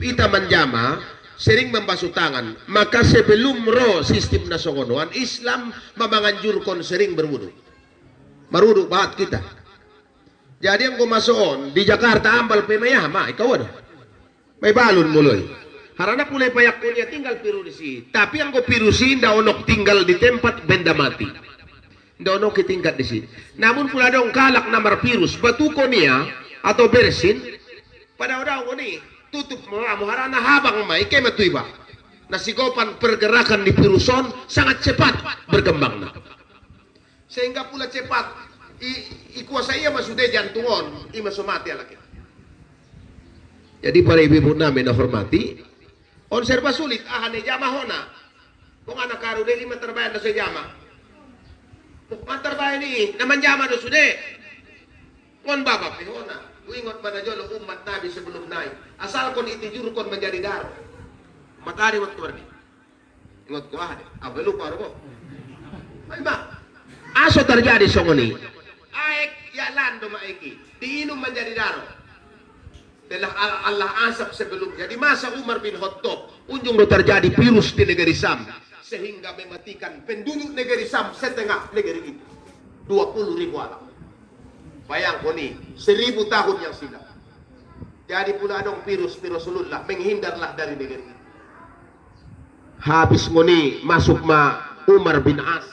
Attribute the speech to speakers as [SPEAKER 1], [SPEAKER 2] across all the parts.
[SPEAKER 1] ita manjama sering membasuh tangan, maka sebelum sistem nasional Islam memanganjurkan sering berwudu. Marudu bahat kita. Jadi yang masuk di Jakarta ambal pemayah mah ikaw ada. May balon mulai. Harana pulay payak kunya tinggal pirusi. Tapi yang ko pirusi nda onok tinggal di tempat benda mati. Nda onok tingkat di sini. Namun pula dong kalak namar virus batuko niya atau bersin pada orang ini tutup mo harana habang mai kay matuiba. Nasigopan pergerakan di viruson sangat cepat berkembang na. Sehingga pula cepat ikuasa iya masude jantungon imasumati alaki. Jadi para ibu namin na hormati konserba sulit ahane jama hona kung anak karu deli materbayan na sa jama materbayan ni naman jama do sude kon babak ni hona uingot ba na jolo umat nabi sebelum naik asal kon itijur kon menjadi daro matari waktu berni ingot ko ahane abelu paro mo ay ba aso terjadi songoni aek ya lando maiki diinum menjadi daro telah Allah asap sebelumnya di masa Umar bin Khattab unjung terjadi virus di negeri Sam sehingga mematikan penduduk negeri Sam setengah negeri itu 20.000 orang. Bayangkan nih 1000 tahun yang silam. Jadi pula dong virus Rasulullah menghindarlah dari negeri itu. Habis ngoni masuk Umar bin As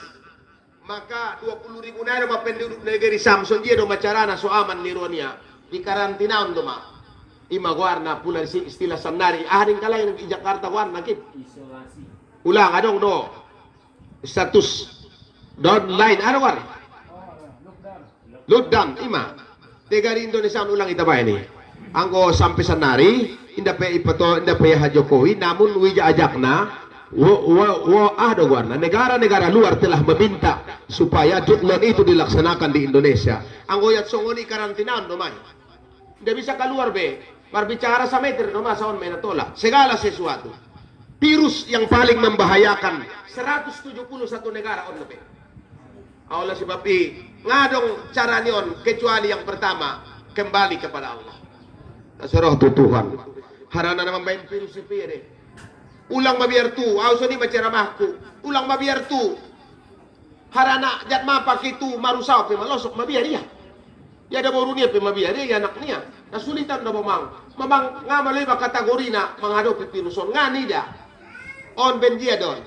[SPEAKER 1] maka 20.000 na penduduk negeri Sam so dia do macarana so aman nironia di karantina do ma ima warna pula istilah sandari ahading kalayan di Jakarta warna kit isolasi ulang adong do status don lain ano war lockdown ima tegari Indonesia ulang itabay ni anggo sampai sanari inda pe ipato inda pe Jokowi namun wija ajakna ada warna negara-negara luar telah meminta supaya lockdown itu dilaksanakan di Indonesia anggo yat songoni karantinaan do man tidak bisa keluar be berbicara sama meter no masaon menatola segala sesuatu virus yang paling membahayakan 171 negara on lebih Allah sebab ngadong cara nion kecuali yang pertama kembali kepada Allah nasaroh Tuhan harana naman bayin virus ipire ulang mabiar tu auso ni maceramahku ulang mabiar tu harana jat mapak itu marusaw pe malosok mabiar dia ya ada baru niya pe mabiar dia anak niya nasulitan na mamang nga malay ba kategori na menghadapi viruson nga nida on benjia don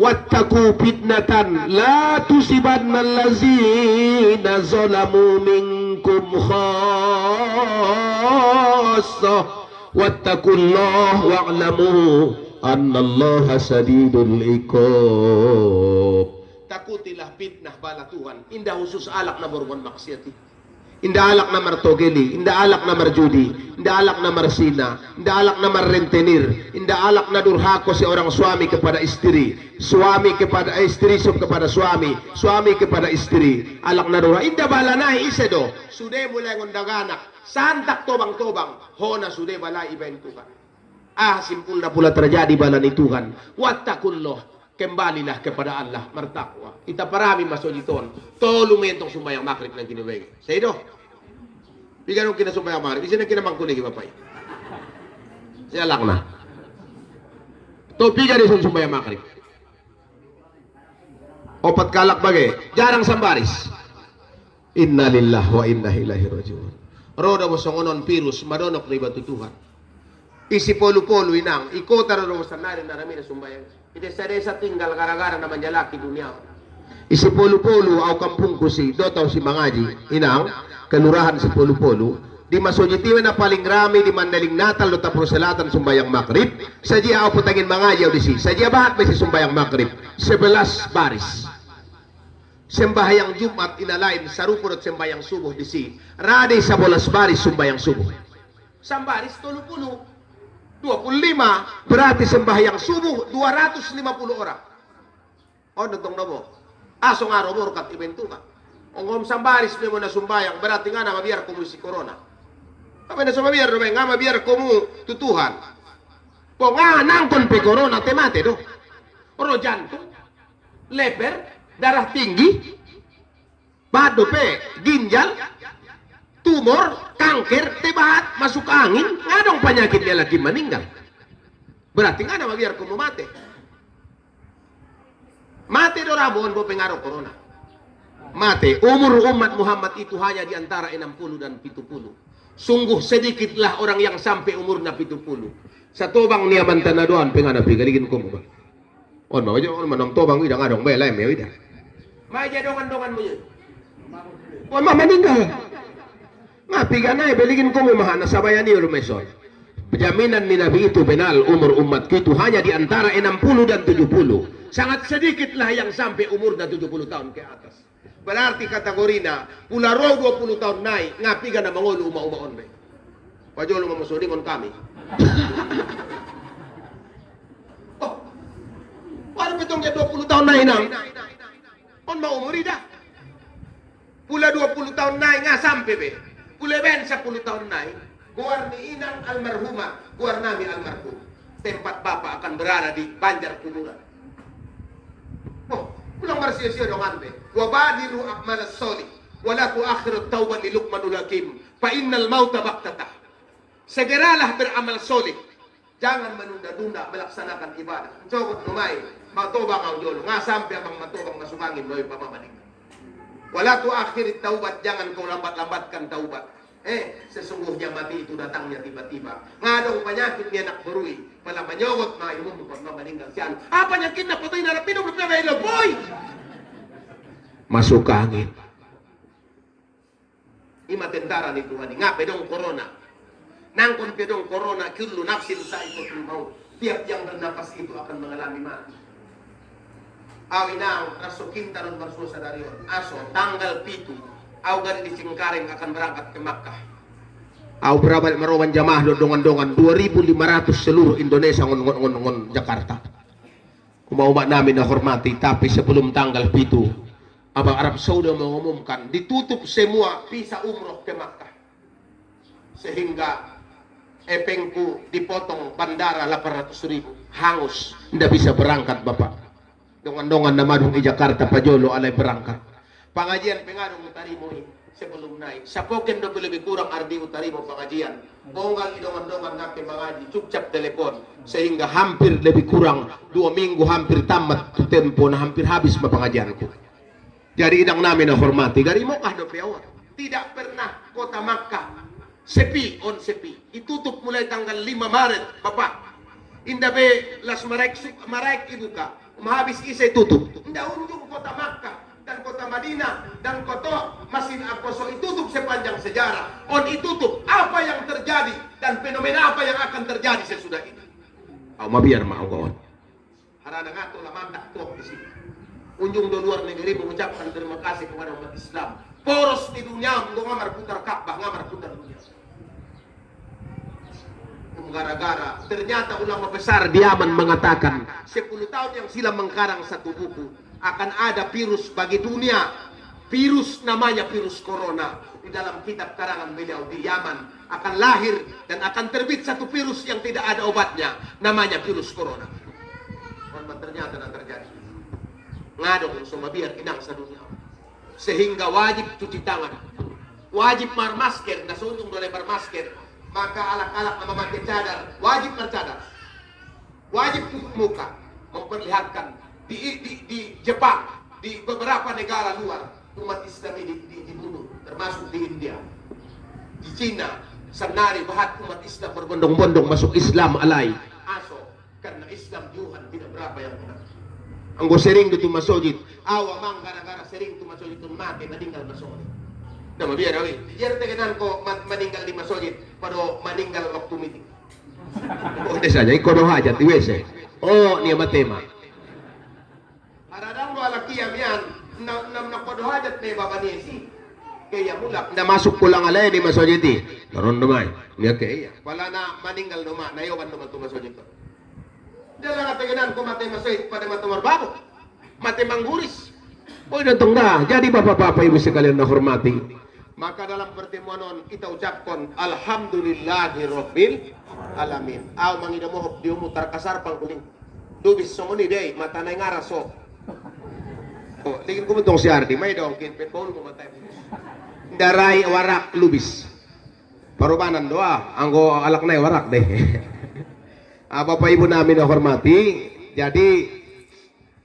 [SPEAKER 1] wattaku fitnatan la tusibanna allazina zalamu minkum khassa wattakullah wa'lamu annallaha sadidul iqab. Takutilah fitnah bala Tuhan indah khusus alak na berbuat maksiat inda alak na martogeli, inda alak na marjudi, inda alak na marsina, inda alak na marrentenir, inda alak na durhako seorang suami kepada istri, suami kepada istri kepada suami, suami kepada istri, alak na durha, inda balanay isedo, sude mulai ngondaganak, santak tobang-tobang, hona sude balay ibain Tuhan. Simpul na pula terjadi bala ni Tuhan, wattakullah. Kembalilah kepada Allah mertakwa. Ita parami masojiton. Tolong mentong sumbayang makrib ng kinubay. Sa ito. Bigyan nung kinasumbayang makrib. Isa na kinamang kunig ipapay. Siya lang na. To bigyan nung sumbayang makrib. Opat kalak bagay. Jarang sambaris. Inna lillah wa inna ilaihi rajiun. Roda mo songonon virus madonok na iba tutuhan. Isi polu-polu inang. Ikota roda mo sanari na rami na sumbayang. Iti sa tinggal gara-gara na manjalaki dunia. Isi polu-polu au kampung ko si Dotaw si Mangaji, inang, kelurahan si polu-polu, di masujitiwan na paling rami di Mandaling Natal do tapos selatan sumbayang makrib, saji au putangin Mangaji au disi. Saji bahat may si sumbayang makrib, 11 baris. Sembahyang Jumat inalain sarupurot sembahyang subuh disi. Radi sa 11 baris sumbayang subuh. Sambaris 30. 25 berarti sembahyang subuh 250 orang. Oh nentong nabo. Asong araw mo kat ibento ka. Ongom sambaris mo na sumbayang berarti nga na mabiar ko si corona. Apa na sumabiar do nga mabiar ko mo tutuhan. Po nga nang kon pe corona temate do. Oro jantung, leper, darah tinggi, bado pe, ginjal, tumor, kanker, tibahat, masuk angin, ngadong penyakit dia lagi meninggal. Berarti nggak ada biar kamu mati. Mati dorabon bo pengaruh corona. Mati. Umur umat Muhammad itu hanya di antara 60 dan 70. Sungguh sedikitlah orang yang sampai umurnya 70. Satu bang niaman tanaduan penganapi galigin ko mo ba. On mawajo on manong tobang ida ngadong belay me ida. Maja dongan-dongan mo yun. On meninggal. Ngapi ganay beligin ko mo mahana sabayan ni Rumeson. Jaminan ni Nabi itu benar umur umat itu hanya di antara 60 dan 70. Sangat sedikitlah yang sampai umurnya 70 tahun ke atas. Berarti kategorina pula roh 20 tahun naik ngapi ka na mangolo uma-umaon be. Pajolo mamusuningon kami. Oh. Paano betong ya 20 tahun naik nang? On maumuri dah. Pula 20 tahun naik nga sampai be. Pula ben 10 tahun naik. Guar ni inang almarhumah, guar nami almarhum. Tempat bapak akan berada di Banjar Kuburan. Oh, pulang bersih-sih dong ante. Wa badiru a'mal as-solih wa la tu'akhiru at-taubat li Luqmanul Hakim fa innal mauta baqtatah. Segeralah beramal solih. Jangan menunda-nunda melaksanakan ibadah. Coba lumai, matobang ang jolo. Nga sampai ang matobang masukangin loy pamamaning. Wa la tu'akhiru at-taubat, jangan kau lambat-lambatkan taubat. Sesungguhnya mati itu datangnya tiba-tiba. Ngadong penyakit niya nakburui. Pala manyogot na imong pag mamaninggal siyan. Penyakit na patay na rapido na pala boy. Masuk angin. Imatendara ni Tuhan. Nga pedong corona. Nangkon pedong corona kullu nafsin sa'iqatul maut. Tiap yang bernapas itu akan mengalami mati. Awinang rasukin talon barsusa dari aso tanggal 7. Au gari di Cengkareng akan berangkat ke Makkah. Au berabal merawan jamaah dondongan-dongan 2.500 seluruh Indonesia ngon Jakarta. Umat namin na hormati, tapi sebelum tanggal 7 Abang Arab Saudi mengumumkan ditutup semua visa umroh ke Makkah. Sehingga epengku dipotong bandara 800.000, hangus, tidak bisa berangkat Bapak. Dongan-dongan na madung di Jakarta pajolo alay berangkat. Pengajian pengadong utarimo sebelum naik. Sapoken do lebih kurang ardi utarimo pengajian. Bonggal idongan-dongan ngapi mengaji, cukcap telepon. Sehingga hampir lebih kurang 2 minggu hampir tamat tempo na hampir habis pengajianku. Jadi idang namin na hormati. Gari mo kah do peawat. Tidak pernah kota Makkah sepi on sepi. Ditutup mulai tanggal 5 Maret, Bapak. Indah be las maraik ibu ka. Habis isay tutup. Indah unjung kota Makkah dan kota Madinah dan kota Masjid Al-Aqsa itutup sepanjang sejarah. On itutup apa yang terjadi dan fenomena apa yang akan terjadi sesudah ini. Au mabiar mau kawan. Harana ngato lamandak tuh di sini. Unjung do luar negeri mengucapkan terima kasih kepada umat Islam. Poros di dunia ngamar putar Ka'bah, ngamar putar dunia. Gara-gara ternyata ulama besar di Yaman mengatakan 10 tahun yang silam mengkarang satu buku akan ada virus bagi dunia. Virus namanya virus corona. Di dalam kitab karangan beliau di Yaman akan lahir dan akan terbit satu virus yang tidak ada obatnya, namanya virus corona. Ternyata dan terjadi. Ngadong semua biar inang sa dunia. Sehingga wajib cuci tangan, wajib masker, nasunjung boleh bermasker. Maka alak-alak na memakai cadar, wajib bercadar, wajib tutup muka, memperlihatkan. Di Jepang, di beberapa negara luar umat Islam ini dibunuh, termasuk di India, di Cina, senari bahat umat Islam berbondong-bondong masuk Islam alai aso karena Islam Tuhan tidak berapa yang benar. Anggo sering itu masjid, awamang gara-gara sering itu masjid itu mati meninggal masjid. Nama biar awi, biar tegenan ko meninggal di masjid, pada meninggal waktu meeting. Oh desanya ikono hajat di WC. Oh niya matema. Aradang wala kiyamian na kodohajat na babanesi. Kaya mulak na masuk pulang alay di masjid di. Taron dumay. Niya kaya. Wala na maninggal duma, nayawan naman to masjid to. Dala nga tegenan ko mati masjid pada matumar babo. Mati mangguris. Oy datang na. Jadi bapak-bapak ibu sekalian na hormati. Maka dalam pertemuan non kita ucapkan alhamdulillahirabbil alamin. Aw mangidamohok di umutar kasar pangkuling. Dubis somoni day matanay ngaraso. Oh, ligin ko mo tong si Ardi, may dong kinpet ko mo matay. darai warak lubis. Parubanan doa, anggo alak na warak deh. Bapak Ibu namin na hormati, jadi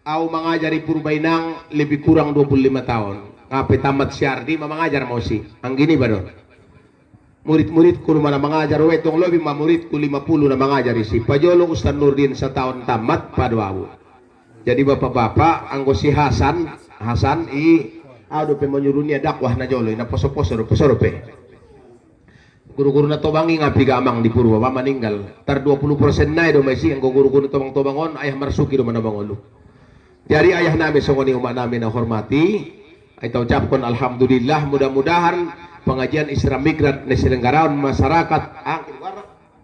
[SPEAKER 1] aku mengajari Purbainang lebih kurang 25 tahun. Kape tamat siardi, mengajar mau sih. Ang gini ba doon? Murid-murid ko naman na mengajar, wetong lebih murid ko 50 na mengajar si Pajolo Ustaz Nurdin sa tahun tamat padwawo. Jadi bapak-bapak, anggo si Hasan ado pe menyuruh niya dakwah na jolo, na poso-poso pe. Guru-guru na tobangi nga pigamang di Purwa, maninggal. Tar 20% na do may si, anggo guru-guru na tobang-tobangon, ayah marsuki do manabangolo. Jadi ayah namin sa kuni umat namin na hormati, ay taucapkon alhamdulillah, mudah-mudahan pengajian Isra Migrat na silenggaraon masyarakat ang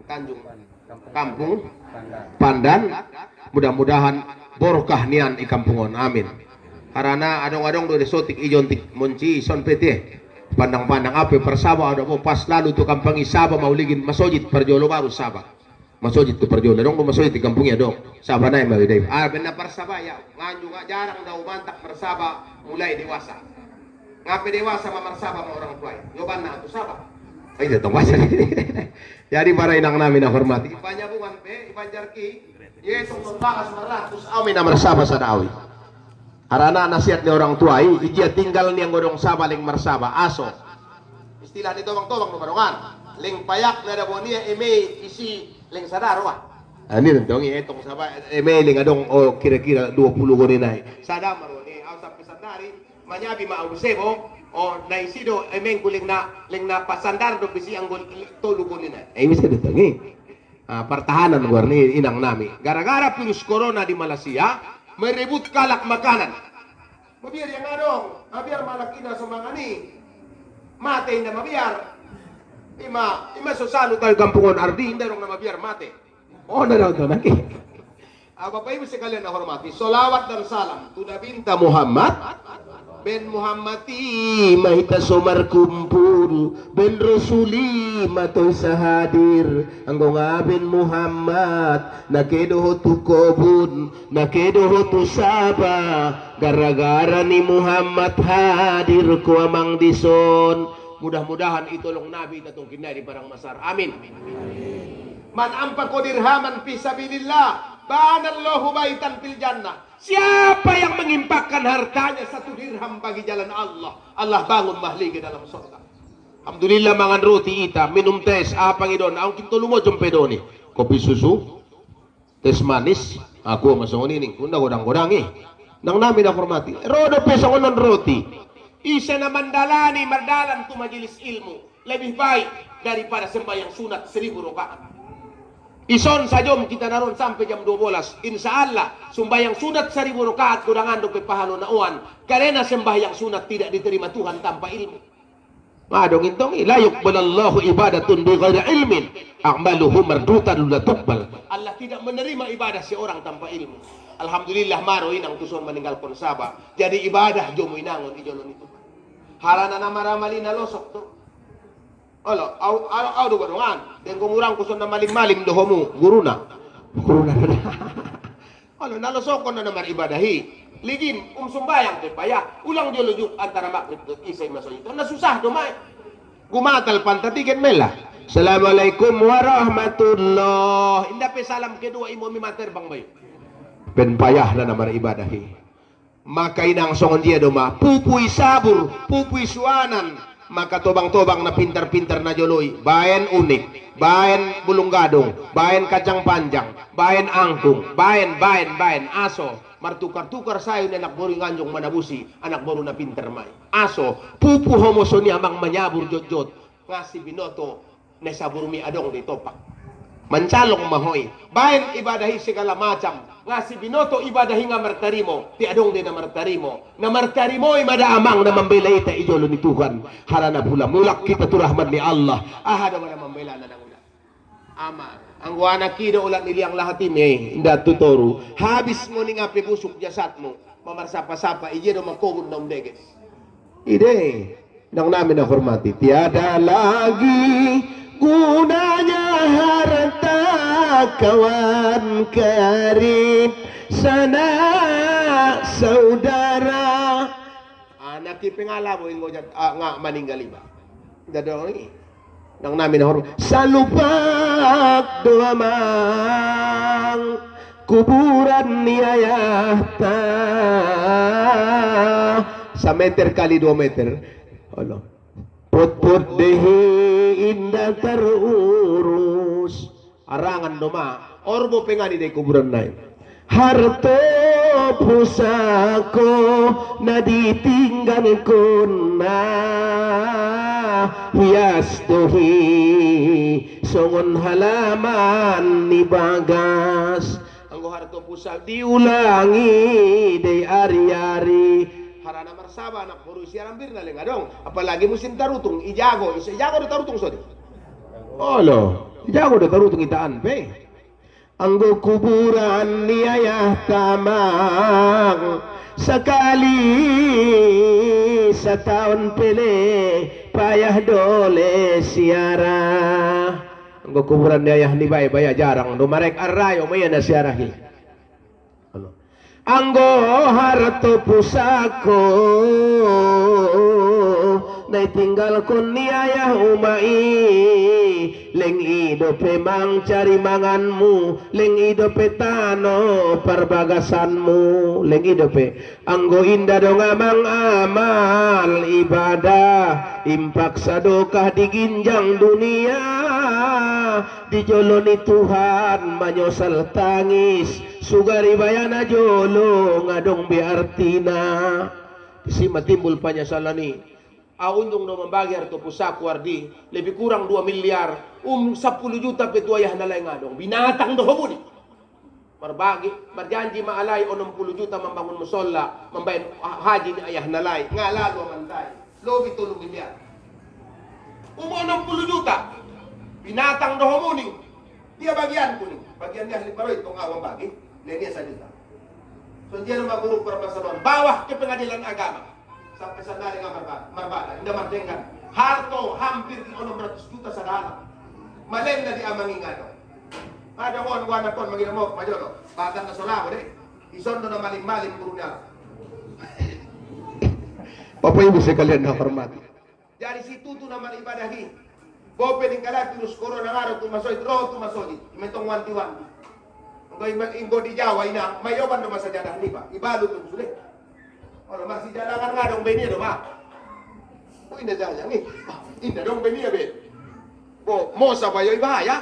[SPEAKER 1] Tanjung Kampung Pandan, mudah-mudahan borokah nian ikampungon, amin. Karena adong-adong do desotik ijontik munci son pete pandang-pandang ape persaba ada mo pas lalu tu kampung isaba mauligin masojit perjolo baru saba masojit tu perjolo dong masojit di kampungnya dong saba na mawidai benar persaba ya ngan juga jarang daw mantak persaba mulai dewasa ngape dewasa mamarsaba sama orang tua yoban na tu saba ay datang wasa. Jadi para inang namin na hormati ipanyabungan pe ipanjarki yetong bakas maratus amin na marsaba sa dawi. Harana nasihat ni orang tua, ijia tinggal ni ang godong saba ling marsaba aso. Istilah ni tobang-tobang numarongan. Ling payak na dabo niya eme isi ling sadaro ah. Ani nantong itong saba eme ling adong o kira-kira 20 goninay. Sada maro ni aw sa pisadari manyabi mausebo o naisido eme kuling na pasandar do bisi ang tolu goninay. Ay bisa ditong pertahanan luar ni inang nami. Gara-gara virus corona di Malaysia merebut kalak makanan. Mabiar yang adong, mabiar malaki na sumangani. Mate inda mabiar. Ima sosalo tayo kampungon ardi inda rong na mabiar mate. Oh na daw to naki. Bapak Ibu sekalian na hormati, solawat dan salam tu Nabinta Muhammad ben Muhammadi mahita somar kumpul ben Rasuli matoy sa hadir anggo nga ben Muhammad nakedo tu kobun nakedo tu saba gara-gara ni Muhammad hadir ko amang dison. Mudah-mudahan itulong Nabi tatong kinari parang masar, amin. Man ampak ko dirhaman fi sabilillah banallahu baitan fil jannah. Siapa yang mengimpakkan hartanya 1 dirham bagi jalan Allah, Allah bangun mahliga dalam surga. Alhamdulillah mangan roti ita, minum tes, apang idon, ang kintulo mo jumpedoni, kopi susu, tes manis, aku masong nining, kunda godang-godang nang namin na formati, rodo peso non roti, isa na mandalani, mardalan tu majelis ilmu, lebih baik daripada sembahyang sunat 1000 rakaat. Ison sa jom kita naron sampai jam 12. Insya Allah sembahyang sunat 1000 rakaat kudangan do pahalo na uan. Karena sembahyang sunat tidak diterima Tuhan tanpa ilmu. Madong intong la yuqbalallahu ibadatun bi ghairi ilmin. A'maluhu mardutan la tuqbal. Allah tidak menerima ibadah seorang tanpa ilmu. Alhamdulillah maro inang tuson meninggal kon saba. Jadi ibadah jomo inangon ijolon itu. Harana na maramali na losok to. Alo, au do barongan. Den gumurang kuson na maling-maling dohomu, guruna. Alo, nalosokon na naman ibadahi. Ligin, sumbayang te paya. Ulang jolujuk antara magrib at isay maso ito. Nasusah dumay. Gumatal pantatikin mela. Assalamualaikum warahmatullah. Inda pe salam kedua imo mi mater bang bayo. Ben payah na naman ibadahi. Maka inang songon dia doma. Pupuy sabur, pupuy suanan. Maka tobang-tobang na pintar-pintar na joloy, bayan unik, bayan bulung gadong, bayan kacang panjang, bayan angkung, bayan aso, martukar-tukar sayo na anak boro nganjong manabusi, anak boro na pintar may. Aso, pupu homoso ni amang manyabur jot-jot, nga si binoto na sa burumi adong di topak. Mancalong mahoy, bayan ibadahi segala macam, nga si binoto ibadahi nga martarimo, ti adong din na martarimo imada amang na mambela ita ijolo ni Tuhan, harana pula mulak kita tu rahmat ni Allah, ahada wala mambela na nang ulat. Ama, ang wana kido ulat niliyang lahatim inda tutoru, habis mo ni nga pibusok jasat mo, mamarsapa-sapa, ijedo magkugod na umdeges. Ide, nang namin na hormati, tiada lagi gunanya harta kawan karib sana saudara nakipingala mo ingo nga maninggal iba. Dadong ni. Nang namin na sa lupak duamang kuburan ni Ayahta sa meter kali 2 meter. Ano? Put dehi indah terurus arangan doma orbo pengani de kuburan naik harto pusako na ditinggal ko na hias tuhi songon halaman ni bagas anggo harto pusak diulangi de ari-ari harana marsaba anak puru siarambir na lenga dong apalagi musim tarutung ijago do tarutung sodi olo ijago do tarutung itaan pe anggo kuburan ni Ayah tamang sekali setahun pele payah dole siara anggo kuburan ni Ayah ni bay jarang do marek arrayo maya na siarahi anggo harto pusako na tinggal kon ni Ayah umai leng idope mang cari manganmu leng idope tano perbagasanmu leng idope anggo indah dong amang amal ibadah impak sadokah di ginjang dunia dijoloni Tuhan manyosal tangis sugari bayana jolo ngadong biartina sima timbul panyasalani aundung no membagi harto pusaku ardi lebih kurang 2 miliar 10 juta petu Ayah nalay ngadong binatang do homuni berbagi berjanji maalay 60 juta membangun musola membayar haji ni Ayah nalay ngalalo mantay lobi 3 miliar 60 juta binatang do homuni dia bagian kuning bagian dia ahli baroy itong awang bagi lenia sajuta so dia nama guru perpasaman bawah ke pengadilan agama sampai sandari nga marbada hindi mardengan harto hampir 600 juta sa dalam malen na di amangin nga ada wana kon maginamok majolo bagan na solako de isondo na maling-maling guru niya papayin mo sa kalian na hormati dari situ tu naman ibadahi bope ning kalaki nus koro na ngaro tumasoy ro tumasoy imentong wanti-wanti inggo di Jawa ina mayoban do masajadah ni ba ibalo tu sulit ora masih jalangan ngadong beni do ba oh ina jalan ni inda dong beni be bo mo sa bayo ibaya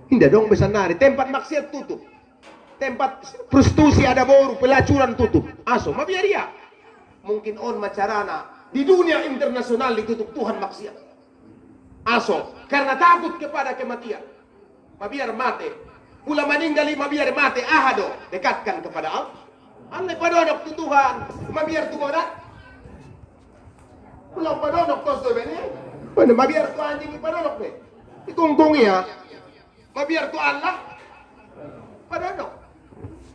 [SPEAKER 1] inda dong besanari tempat maksiat tutup tempat prostitusi ada boru pelacuran tutup aso mabiaria mungkin on macarana di dunia internasional ditutup Tuhan maksiat aso karena takut kepada kematian mabiar mate pula meninggal mabiar mate ahado dekatkan kepada Allah Allah padonok tu Tuhan mabiar tu bodak pula padonok tos do bene mana mabiar tu anjing padonok be ikungkung ya mabiar tu Allah padonok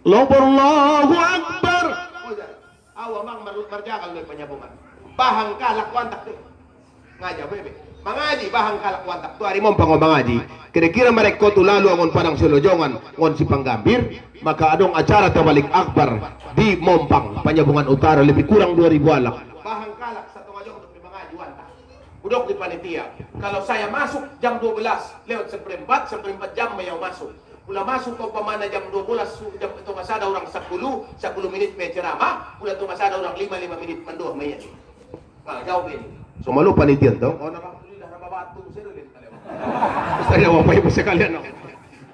[SPEAKER 1] Allahu Akbar awa mang marjagal do panyabungan bahang kalak wantak tu ngaja bebe mangaji bahang kalak wantak tu ari mompang mangaji kira-kira mereka tu lalu angon padang selojongan ngon si panggambir maka adong acara tawalik akbar di Mompang Panyabungan Utara lebih kurang 2000 alak bahang kalak satu ngajong untuk mangaji wantak budok di panitia kalau saya masuk jam 12 lewat seperempat jam mayau masuk pula masuk ke pemana jam 12 jam itu masada orang 10 menit me ceramah pula itu masada orang 5 menit mendoh mayat nah jauh ini so malu panitia dong oh nama batu saya mau pakai sekalian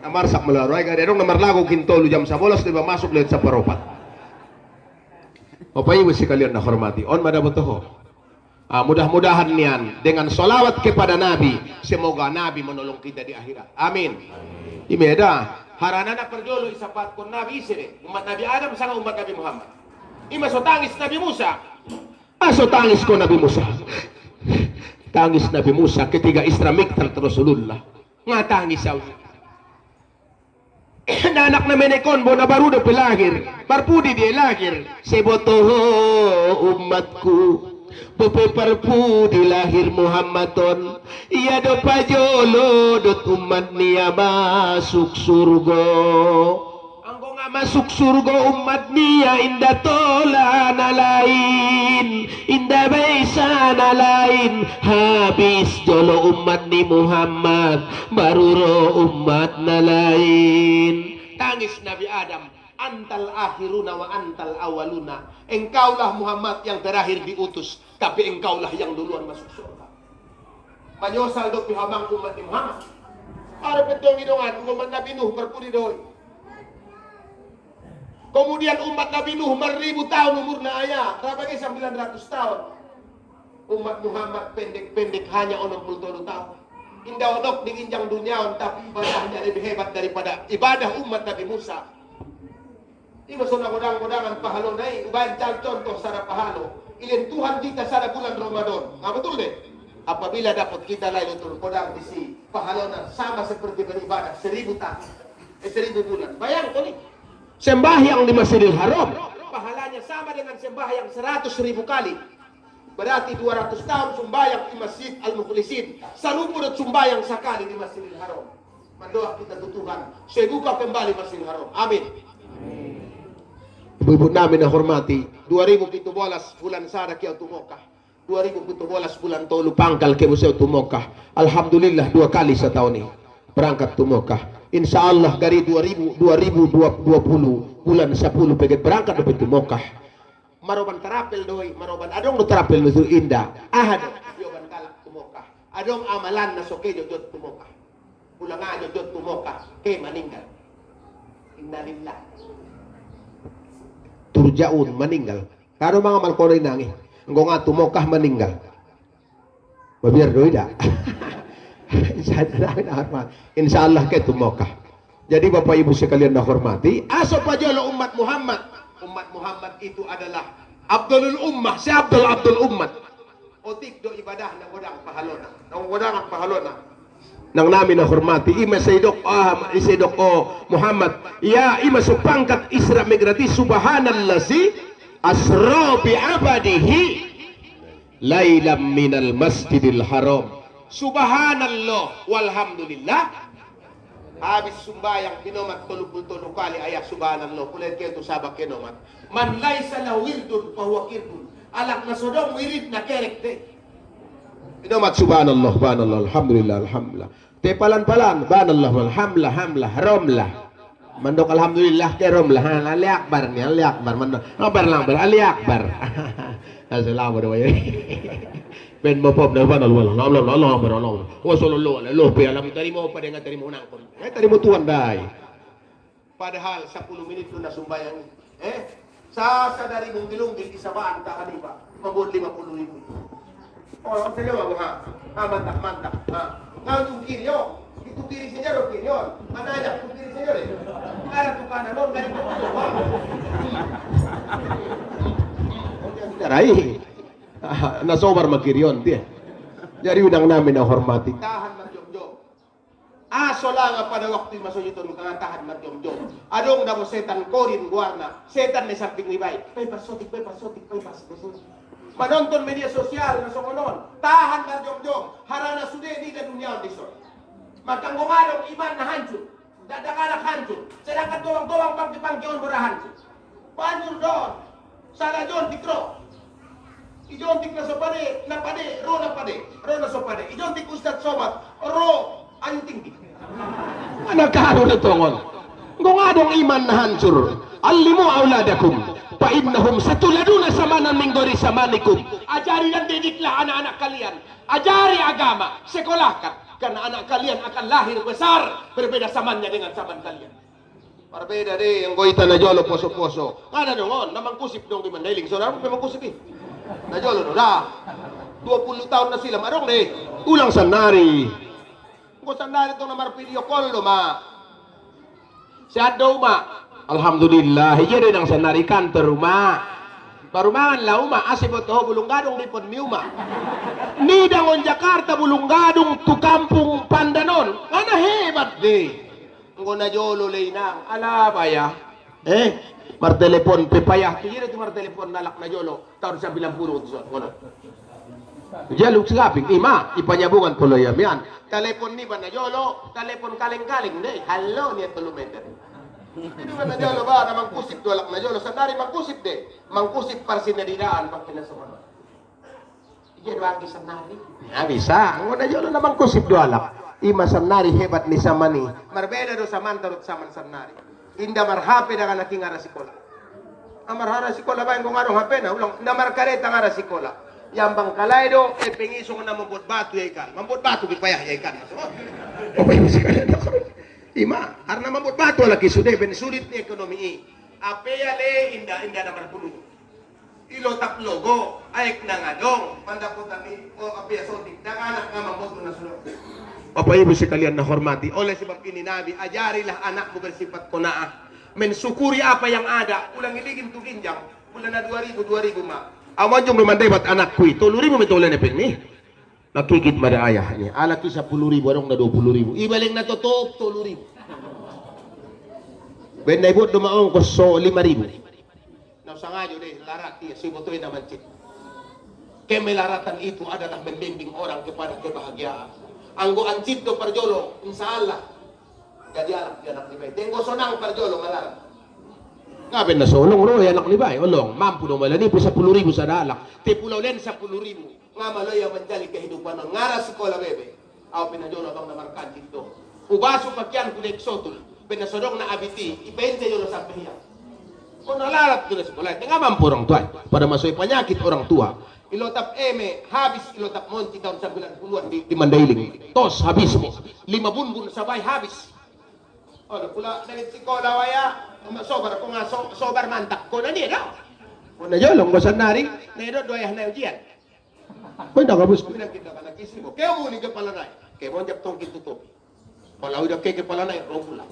[SPEAKER 1] namarsak melaroy gak ada nomor lagu kintolu jam 11 tiba masuk lihat saparopat apa ibu sekalian na hormati on madabotoho mudah-mudahan nian dengan solawat kepada Nabi semoga Nabi menolong kita di akhirat amin imeda haranana perjolo isapat kon Nabi isere umat Nabi Adam sama umat Nabi Muhammad ima so tangis Nabi Musa so tangis ko Nabi Musa tangis Nabi Musa ketika Isra Mi'raj Rasulullah ngatangis siya na anak na menekon bo na baru pelahir parpudi dia lahir sebotoho umatku bope parpudi lahir Muhammadon iya do pajolo dot umat niya masuk surga anggo masuk surga umat niya inda tola na lain inda baisa na lain habis jolo umat ni Muhammad baruro umat na lain. Tangis Nabi Adam, antal akhiruna wa antal awaluna, engkaulah Muhammad yang terakhir diutus, tapi engkaulah yang duluan masuk surga. Manyosal dok pihamang umat ni Muhammad. Para petong idongan umat Nabi Nuh berpuri doi. Kemudian umat Nabi Nuh 1000 tahun umurnya ayah, berapa 900 tahun. Umat Muhammad pendek-pendek hanya 60 tahun. Indah odok di injang dunia, tapi ibadahnya lebih hebat daripada ibadah umat Nabi Musa. Ini maksudnya godang-godangan pahalo nai, baca contoh secara pahalo. Ilin Tuhan kita pada bulan Ramadan. Nah, betul deh. Apabila dapat kita Lailatul Qadar di si pahalona sama seperti beribadah 1000 tahun. 1000 bulan. Bayangkan nih. Sembahyang di Masjidil Haram pahalanya sama dengan sembahyang 100.000 kali. Berarti 200 tahun sembahyang di Masjid Al-Mukhlisin saluput sembahyang sekali di Masjidil Haram. Mendoa kita Tuhan saya buka kembali Masjidil Haram. Amin. Ibu-ibu namin na hormati, 2017 bulan Sada kiyaw tumokah, 2017 bulan Tolu Pangkal kiyaw tumokah. Alhamdulillah 2 kali sa taon ini berangkat tumokah. Insya Allah dari 2020 bulan 10 peget berangkat lebih tumokah. Maroban terapel doi, maroban adong no terapel no indah. Ahad yoban kalak tumokah. Adong amalan na soke jod tumokah. Pulang aja jod tumokah, ke meninggal. Innalillah. Turjaun meninggal. Kano mga malkonoy nangi. Ngo nga tumokah meninggal. Mabiar doi dah. Insya Allah kayak tumokah. Jadi Bapak Ibu sekalian hormati, aso pajolo umat Muhammad. Umat Muhammad itu adalah Abdul Ummah, si Abdul Ummah. Otik do ibadah na godang pahalona. Nang godang pahalona. Nang namin na hormati, ima saydok Muhammad. Ya ima supangkat Isra Migrati subhanallazi asra bi abadihi lailam minal masjidil haram. Subhanallah walhamdulillah. Habis sumbayang kinomat 30 kali ayat subhanallah. Kulit kayo sabak kinomat. Man laysa la wirdun fahuwa kirdun. Alak na sodong wirid na kerek de. Kinomat subhanallah, subhanallah, alhamdulillah, alhamdulillah. Te palan-palan, subhanallah, alhamdulillah, hamlah, romlah. Mandok alhamdulillah ke romlah. Ali akbar ni, Ali akbar. Mandok, Ali akbar. Assalamualaikum. Ben mo pop na ba Allah wasallallahu alaihi wa sallam tadi mo pada nga tadi mo nangkon tadi mo tuan dai padahal 10 menit na sumbayang sa dari mong dilunggil isabaan ta kaniba mabot 50,000 oh sila mo ha mantap ha ngayon kiryo itu kiri sinya ro kiryo manaya tu kiri sinya re ara tu kana non gani mo to ha darai nasobar magkiryon dia. Jadi udang namin na hormati. Tahan magjom-jom. Aso lang pada waktu masuk itu mga tahan magjom-jom. Adong damo setan korin guarna. Setan ni samping ni bay. Pasotik. Manonton media sosial na songonon. Tahan magjom-jom. Harana sude di dan dunia dison. Makang gumadong iman na hancur. Dadakanak hancur. Sedangkan tuwang-tuwang pagkipangkion berahancur. Pancur doon. Salah John dikro. Ijontik na so pade, na pade, ro na so pade. Ijontik Ustad Sobat, ro anting. Nagkano na tongon. Kung adong iman na hancur, alimu auladakum, pa innahum satuladuna samanan minggori samanikum. Ajari lang didikla anak-anak kalian. Ajari agama, sekolahkan. Karena anak kalian akan lahir besar, berbeda samannya dengan saman kalian. Berbeda deh, yang goita na jolo poso-poso. Ada dong, namang kusip dong di Mandailing. Saudara, memang kusip eh. Najolo no dah 20 tahun na sila marong deh ulang sanari kung sanari itong namar video call do ma siya daw ma alhamdulillah hiya rin ang sanari kantor ma parumangan la uma asibot ho bulunggadong lipon mi uma ni dangon Jakarta bulunggadong tu kampung Pandanon ana hebat deh kung najolo lay nang ala baya martelepon pepayah tu jere tu martelepon nalak na jolo tahun 90 tu ngono jaluk sagaping ima ipanyabungan pulo yamian telepon ni ba na jolo telepon kaleng-kaleng deh halo ni 3 meter Itu kan na jolo ba na mangkusip dolak na jolo sanari mangkusip de. Mangkusip parsinadidaan pag pinasama. Iyan wagi sanari. Bisa. Ang na jolo na mangkusip dolak. Ima sanari hebat ni samani. Marbeda do saman tarot saman sanari. Inda marhape na ka nakingara sikola. Amarhara sikola ba yung kung anong hape na ulang namarkareta nga sikola. Yang bangkalay do pengisong na mambot batu ya ikan. Mambot batu gipayah ya ikan. Apa yung sikala na Ima, karena mambut batu lagi sudah ben sulit ni ekonomi. Apa ya le indah na marpulu. Ilo tap logo aik na ngadong pandaputan ni o apa ya sotik da anak nga mambut na sulod. Bapak Ibu sekalian na hormati, oleh sebab ini Nabi ajarilah anakmu bersifat qanaah. Mensyukuri apa yang ada. Ulang iligin tu ginjang. Bulan na 2000 ma. Awan jong lumandai bat anakku itu 3,000 mitulan na pengni. Nakikit mada ayah ni. Alaki 10,000 arong na 20,000. Ibaling na to 10,000. Ben naibot dumaong ko so 5,000. Now sa ngayon larat iya si botoy naman cik. Kaya may laratan itu adalah membimbing orang kepada kebahagiaan. Anggo ancit do parjolo insyaallah. Jadi anak ni bay. Tengo sonang parjolo malarat. Ngaben na solong ro anak ni bay. Olong mampu do malani po 10,000 sa dalak. Te pulau len 10,000. Nga malaya menjali kehidupan ng ngara sekolah bebe. Aw pinajolo bang namarkan dito. Ubaso pakyan kulik sotul. Pinasodong na abiti. Ipainte yolo sa pehiya. Kung nalarat ko na sekolah. Tengah mampu orang tua. Pada masuk penyakit orang tua. Ilotap eme. Habis ilotap monti tahun 90-an di Mandailing. Tos habis mo. 5 bunbun sabay habis. Oh, pula dari sekolah waya. Sobar ko nga sobar mantak ko na niya daw. Kung na yolong ko sanari. Nedo doyah na ujian. Benda kabus ko kita kana kisi mo. Kaya mo ni kapalanay. Kaya mo jak tong kitutup. Kalau udah keke palanay romula.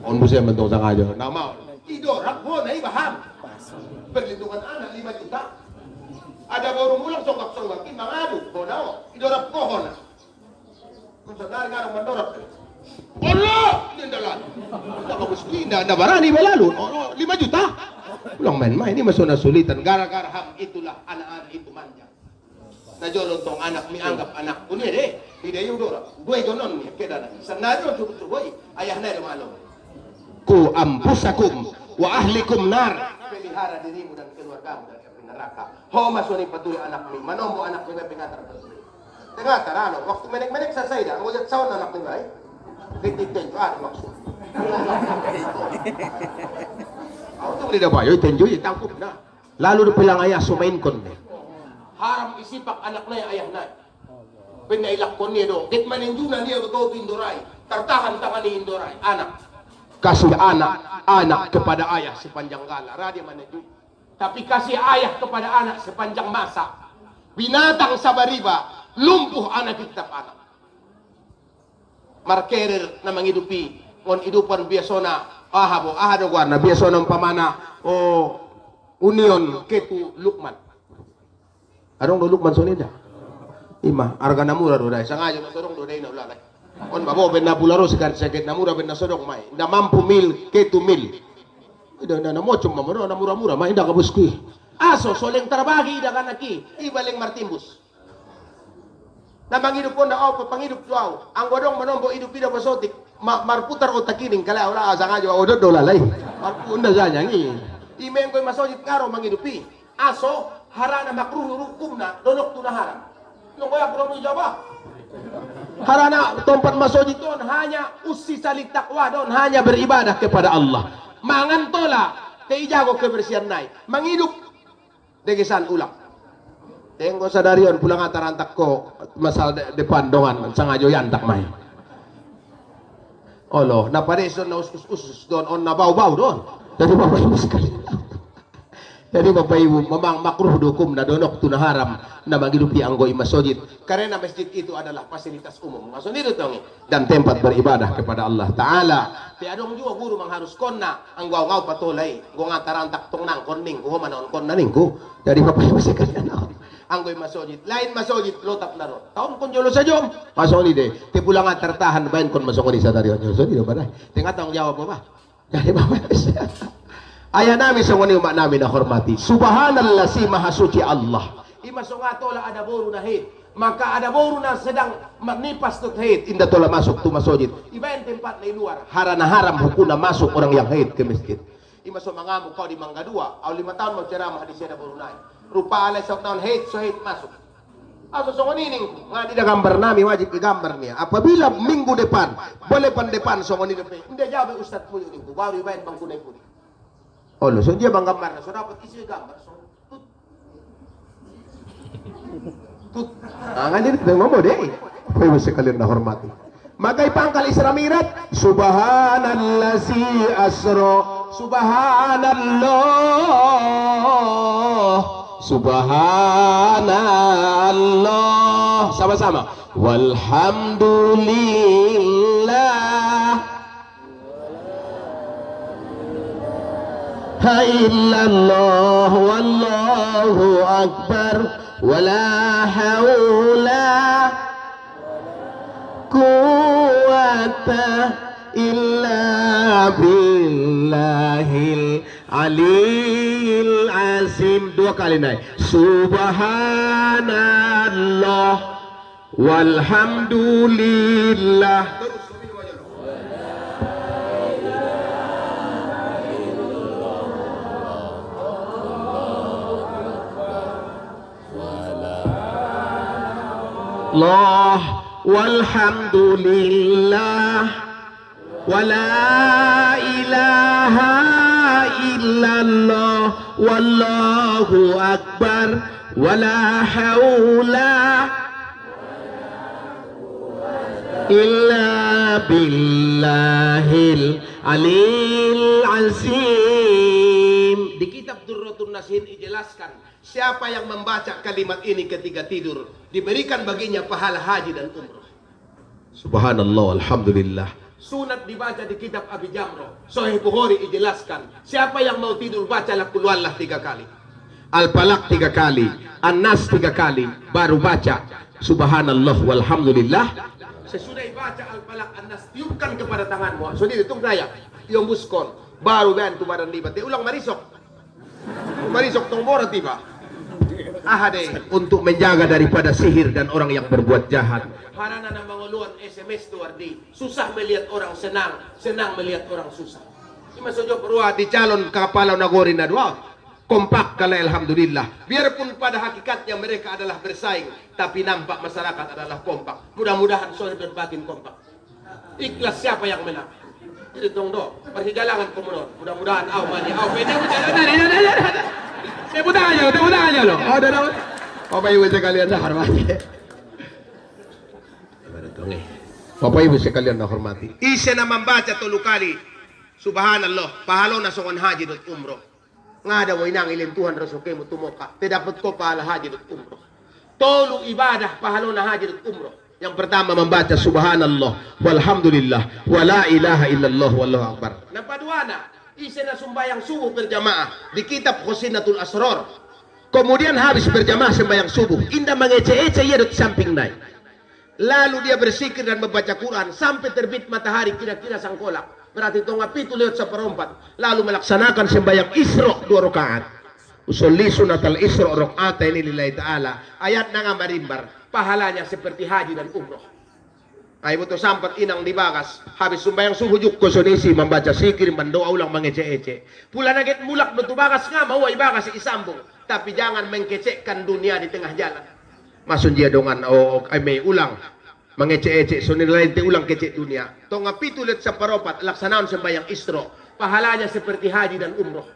[SPEAKER 1] On mo siya man tong sangayo. Nama. Ido rakbo na ibaham. Perlindungan anak 5 juta. Ada baru mulang songkak-songkak mangadu. Bono. Ido rap kohon. Kung sadar nga mandorap. Allah! Dindalan. Kabus ko na barani balalu. 5 juta. Ulang main-main ini masuna sulitan. Gara-gara ham itulah anak-anak itu manja. Najolong tong anak mi anggap anak ko ni de. Hindi yung dora. Buhay donon niya keda na. Sanadyo tubuy ayah na lumalo. Ku ampusakum wa ahlikum nar. Pelihara dirimu dan keluargamu dari api neraka. Ho masuni patuloy anak mi. Manombo anak mi pingatar patuloy. Tengah tarano waktu menek-menek sa sayda, ngojat saon anak mi bay. Titik-titik ano maksud. Ako to beli daw yoy tenjo tangkup na. Lalu pilang ayah sumain kon ni. Haram isipak anak na ayah na. Pinailak ko niya do. Ket manindunan niya bago Indoray. Tartahan tangan ni Indoray. Anak. Kasih anak kepada ayah sepanjang gala. Radia manindu. Tapi kasih ayah kepada anak sepanjang masa. Binatang sa bariba. Lumpuh anak kitap anak. Markerer na mangidupi. Ngon idupan biasona. Ahado guarna. Biasona pamana. O union ketu lukman. Arong duluk man sonida. Ima, arga namura do dai. Sangayo na sorong do dai na ulalay. On babo ben na bularo sigar sakit namura ben na sorong mai. Na mampu mil ketu mil. Ida na mochong mamuro na mura-mura mai inda kabuski. Aso soleng trabagi ida kanaki. Ibaling martimbus. Na mangidup ko na opo pangidup tuaw. Ang godong manombo idup ida pasotik. Marputar otakining kala ora sangayo odod do lalay. Marpunda zanya ngi. Imeng koy masojit ngaro mangidupi. Aso harana makruh hukum na donok tu na haram. Nung kaya promo jawab. Harana tempat masjid don hanya usi salik takwa don hanya beribadah kepada Allah. Mangan tola teijago kebersihan nai. Manghidup degesan ulang. Tenggo sadarion pulang atarantak ko masal depan dongan sangajo yantak mai. Olo, napareson na usus don on na bau-bau don. Dari bapak ibu sekali. Jadi bapak ibu memang makruh hukum na donok tu na haram na manghidupi anggo masjid karena masjid itu adalah fasilitas umum maksudnya itu dan tempat beribadah kepada Allah Ta'ala. Tiadong juga guru mengharuskan na ang gaw patulay go ngatarantak tong nang koning ko manon kon naning ko. Jadi bapak ibu sekalian anggo masjid lain masjid lotap na ron taon kon jolo sa jom masjid de ti pulang tertahan bain kon masjid sa dari masjid do ba tengah tanggung jawab ba. Jadi bapak ibu ayah namin sa wani umak namin na hormati. Subhanallah si mahasuci Allah. Ima so nga tola ada boru na hit. Maka ada baru na sedang manipas tut haid, inda tola masuk tu masjid. Iba yang tempat na luar, harana haram hukuna masuk orang yang haid ke masjid. Ima so mangamuk kau di Mangga Dua, au 5 tahun mau ceramah di sana baru naik. Rupa alai 1 tahun haid, so haid masuk. Aso so nining, nga di da gambar nami wajib digambar niya. Apabila minggu depan, boleh pan depan so ngoni depan. Hindi jabe ustad po yun ko, baru ibayan bang kunay po. Oh, so dia bang gambar na, so dapat isi gambar so. Tut. Nga din mo deh. Pwede sekali na hormati. Magay pangkal Isramirat, subhanallazi asra, subhanallah, subhanallah, sama-sama, walhamdulillah, la illallah, wallahu akbar, wala hawla quwata illa billahil aliyil azim. 2 kali naik, subhanallah walhamdulillah. Allah walhamdulillah wala ilaha illallah wallahu akbar wala haula illa billahil alil azim. Di kitab Durratun Nasin dijelaskan, siapa yang membaca kalimat ini ketika tidur diberikan baginya pahala haji dan umrah. Subhanallah, alhamdulillah. Sunat dibaca di kitab Abi Jamroh, Sahih Bukhari dijelaskan, siapa yang mau tidur bacalah Qul Huwallah 3 kali, Al-Falaq 3 kali, An-Nas 3 kali, baru baca Subhanallah walhamdulillah. Sesudah baca Al-Falaq, An-Nas, tiupkan kepada tanganmu. So dihitung saya, iombuskon, baru bantu badan libat. Ulang marisok. Marisok tong borat tiba. Ahade untuk menjaga daripada sihir dan orang yang berbuat jahat. Harana na manguluan SMS tu ardi. Susah melihat orang senang, senang melihat orang susah. Ima sojo perua di calon kapalaw nagori na dua. Kompak kala alhamdulillah. Biarpun pada hakikatnya mereka adalah bersaing, tapi nampak masyarakat adalah kompak. Mudah-mudahan soal berbakin kompak. Ikhlas siapa yang menang? Itu dong do. Perhigalangan komunor. Mudah-mudahan aw mani aw pede. Tepuk tangan aja lo. Oh, dah. Bapak Ibu sekalian dah hormati. Bapak Ibu sekalian dah hormati. Isa na membaca 3 kali Subhanallah, pahala na songon haji dot umroh. Ngada way nang ilin Tuhan rasul kay mo tumoka. Te dapat ko pahala haji dot umroh. Tolu ibadah pahala na haji dot umroh. Yang pertama membaca Subhanallah walhamdulillah wala ilaha illallah wallahu akbar. Napaduana isa na sumbayang subuh berjamaah di kitab Khusinatul Asrar. Kemudian habis berjamaah sembahyang subuh, indah mengece-ece ia di samping naik. Lalu dia bersikir dan membaca Quran sampai terbit matahari kira-kira sangkolak. Berarti tonga 7:04. Lalu melaksanakan sembahyang Isra 2 rakaat. Usolli sunatal Isra rakaat ini lillahi ta'ala. Ayat na nga marimbar, pahalanya seperti haji dan umroh. Ay buto sampat inang dibagas, habis sumbayang subuh juk kosonisi membaca sikir mendoa ulang mengece-ece. Pula naget mulak betu bagas nga mau ibagas isambung, tapi jangan mengkecekkan dunia di tengah jalan. Masun dia dongan ay may ulang mengece-ece so nilai te ulang kecek dunia. Tonga 7:04 laksanaan sembayang Isra, pahalanya seperti haji dan umroh.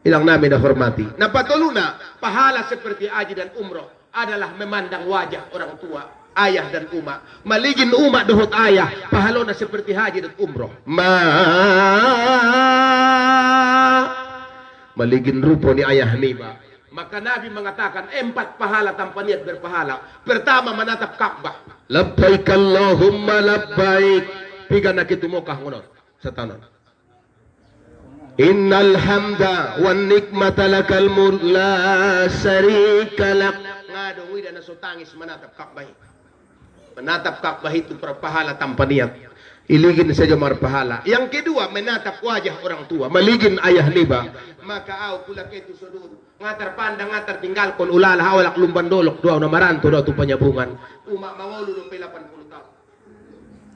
[SPEAKER 1] Ilang namin na hormati. Napatuluna, pahala seperti haji dan umroh adalah memandang wajah orang tua, ayah dan uma. Maligin uma dohot ayah, pahala na seperti haji dan umroh. Maligin rupo ni ayah niba. Maka Nabi mengatakan 4 pahala tanpa niat berpahala. Pertama, menatap Ka'bah. Labbaik Allahumma labbaik. Piga na kitumokah ngunod sa tanan. Innal hamda wan nikmata lakal mulk la syarika lak. Ngado wida na so tangis menatap Ka'bah. Menatap Ka'bah itu berpahala tanpa niat. iligin saja marpahala. Yang kedua, menatap wajah orang tua, maligin ayah liba. Maka aw kulak itu sudut. Ngatar pandang, ngatar tinggal kon ulala hawalak lumban dolok doa na maranto daw tu panyabungan. Uma mangolo no 80 tahun.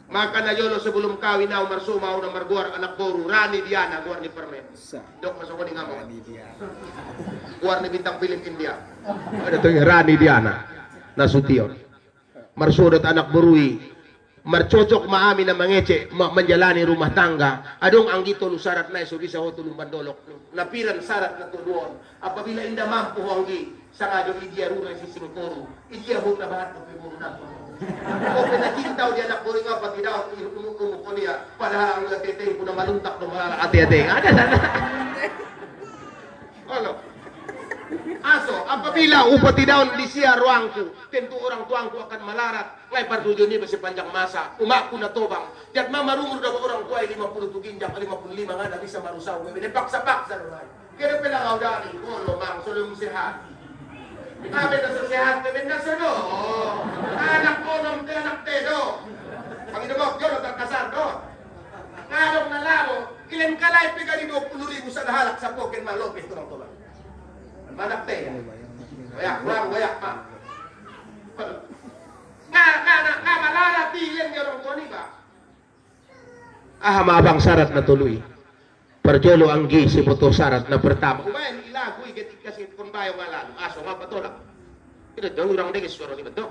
[SPEAKER 1] Maka na yolo sebelum kawin na marsuma na marguar anak boru Rani Diana guar ni permen. Dok masuk ko ni ngamo. Guar ni bintang film India. Ada tu Rani Diana. Nasution. Marsudot anak borui. Marcocok maami na mangece menjalani rumah tangga. Adong ang gito lusarat na iso bisa ho tulumban dolok. Napiran sarat na tuduon. Apabila inda mampu anggi sa ngado idia rura si sinukoro. Idia ho na bahat ko pimo na. O pinakintaw di anak bori nga pati daw umuko niya. Padahal ang gatete ko na maluntak no malala ate-ate. Ada sana. Ano? Aso, apabila upati daw di siya ruangku, tentu orang tuangku akan melarat. Ngay partujo ni basi panjang masa, umaku na tobang. Diat mamarumur daw orang tua 50 tuginjak, 55 nga na bisa marusaw. May paksa-paksa no ay. Kaya pinangaw dali, lo mang sulong sehat. Kami na sa sehat, kami na sa do. Anak ko nung anak tedo. Panginoon, yun ang kasar do. Ngalong nalamo, kilim kalay pigari 20,000 sa nahalak sa pokin malopis ko ng tulang. Manak teh, wayak kurang wayak pak. Nga malalat tiyan yung orang tua ni ba? Mabang syarat na tuloy. Perjolo ang si moto syarat na pertama. Umayan ilagoy gatik kasi kung bayo nga lalo. Aso nga patolak. Ito dong urang degis suara ni beto.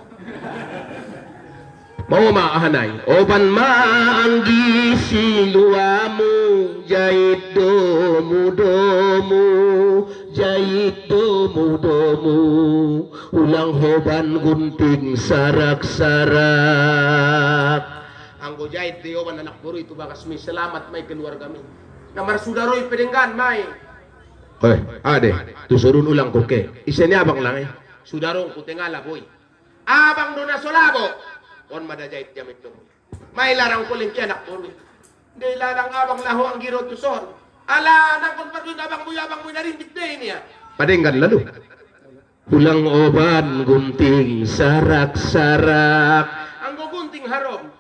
[SPEAKER 1] Mau maahanay. Oban maanggi si luamu jahit domu jahit domu ulang hoban gunting sarak-sarak. Anggo jahit di oban anak buru itu bakas mi selamat may keluarga mi. Namar sudaroy pedenggan may. Ade, tusurun ulang koke. Isenya abang lang Sudarong kutengala boy. Abang dona solabo. On madajait jamit dong. May larang kuling kaya anak buru. Hindi larang abang laho ang giro tuson. Ala, nakon pa doon abang mo narindik na niya. Padenggan lalu. Ulang oban gunting sarak-sarak. Ang gugunting harom.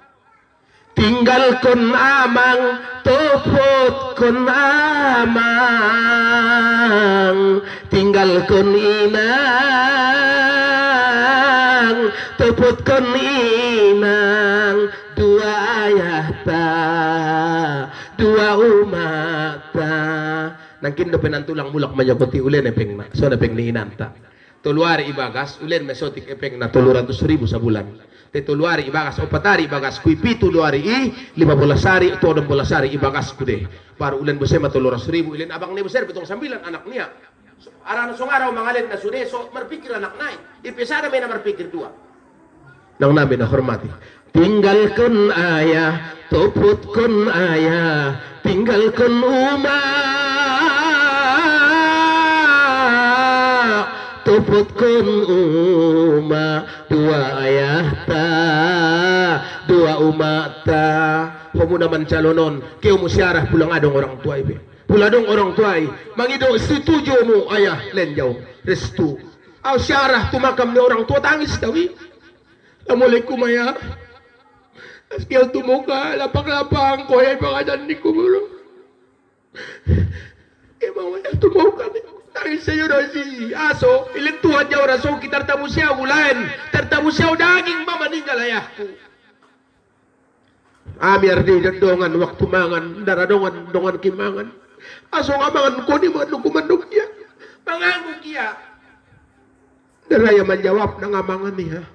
[SPEAKER 1] Tinggal kon amang, topot kon amang. Tinggal kon inang, topot kon inang. Dua ayah ta, dua umat ta. Nangkin do penantulang mulak manyakoti ulen epeng na. So na peng ni inanta. Tuluari ibagas, ulen mesotik epeng na 200,000 sa bulan. Te tuluari ibagas, opatari ibagas, kui pitu luari 15 sari, 16 sari ibagas ku deh. Baru ulen besema 200,000, ulen abang ne beser betong 9 anak niya. Arano song araw mangalit na sude, so marpikir anak nai. Ipisada may na marpikir dua. Nang namin na hormati. Tinggalkan ayah, toputkan ayah, tinggalkan tuputkan dua ayah ta, dua umat ta. Kamu naman calonon, kaya musyarah pulang adong orang tua ibe. Puladong orang tua mangido setuju mo ayah lenjaw restu. Aw syarah tumakam ni orang tua tangis tawi. Assalamualaikum ayah. Askiel tumuka lapang-lapang ko ay pangadan ni kumulo. Emang ayah tumuka ni. Tangis sa'yo na si aso, ilintuhan niya oras, so kitartamu siya ulan, tartamu siya daging mamaninggal ayahku. Amir di dandongan, waktu mangan, daradongan, dongan kimangan. Aso nga mangan ko, di mo kumandong kiya. Mangango kiya. Daraya manjawab na nga mangan niya.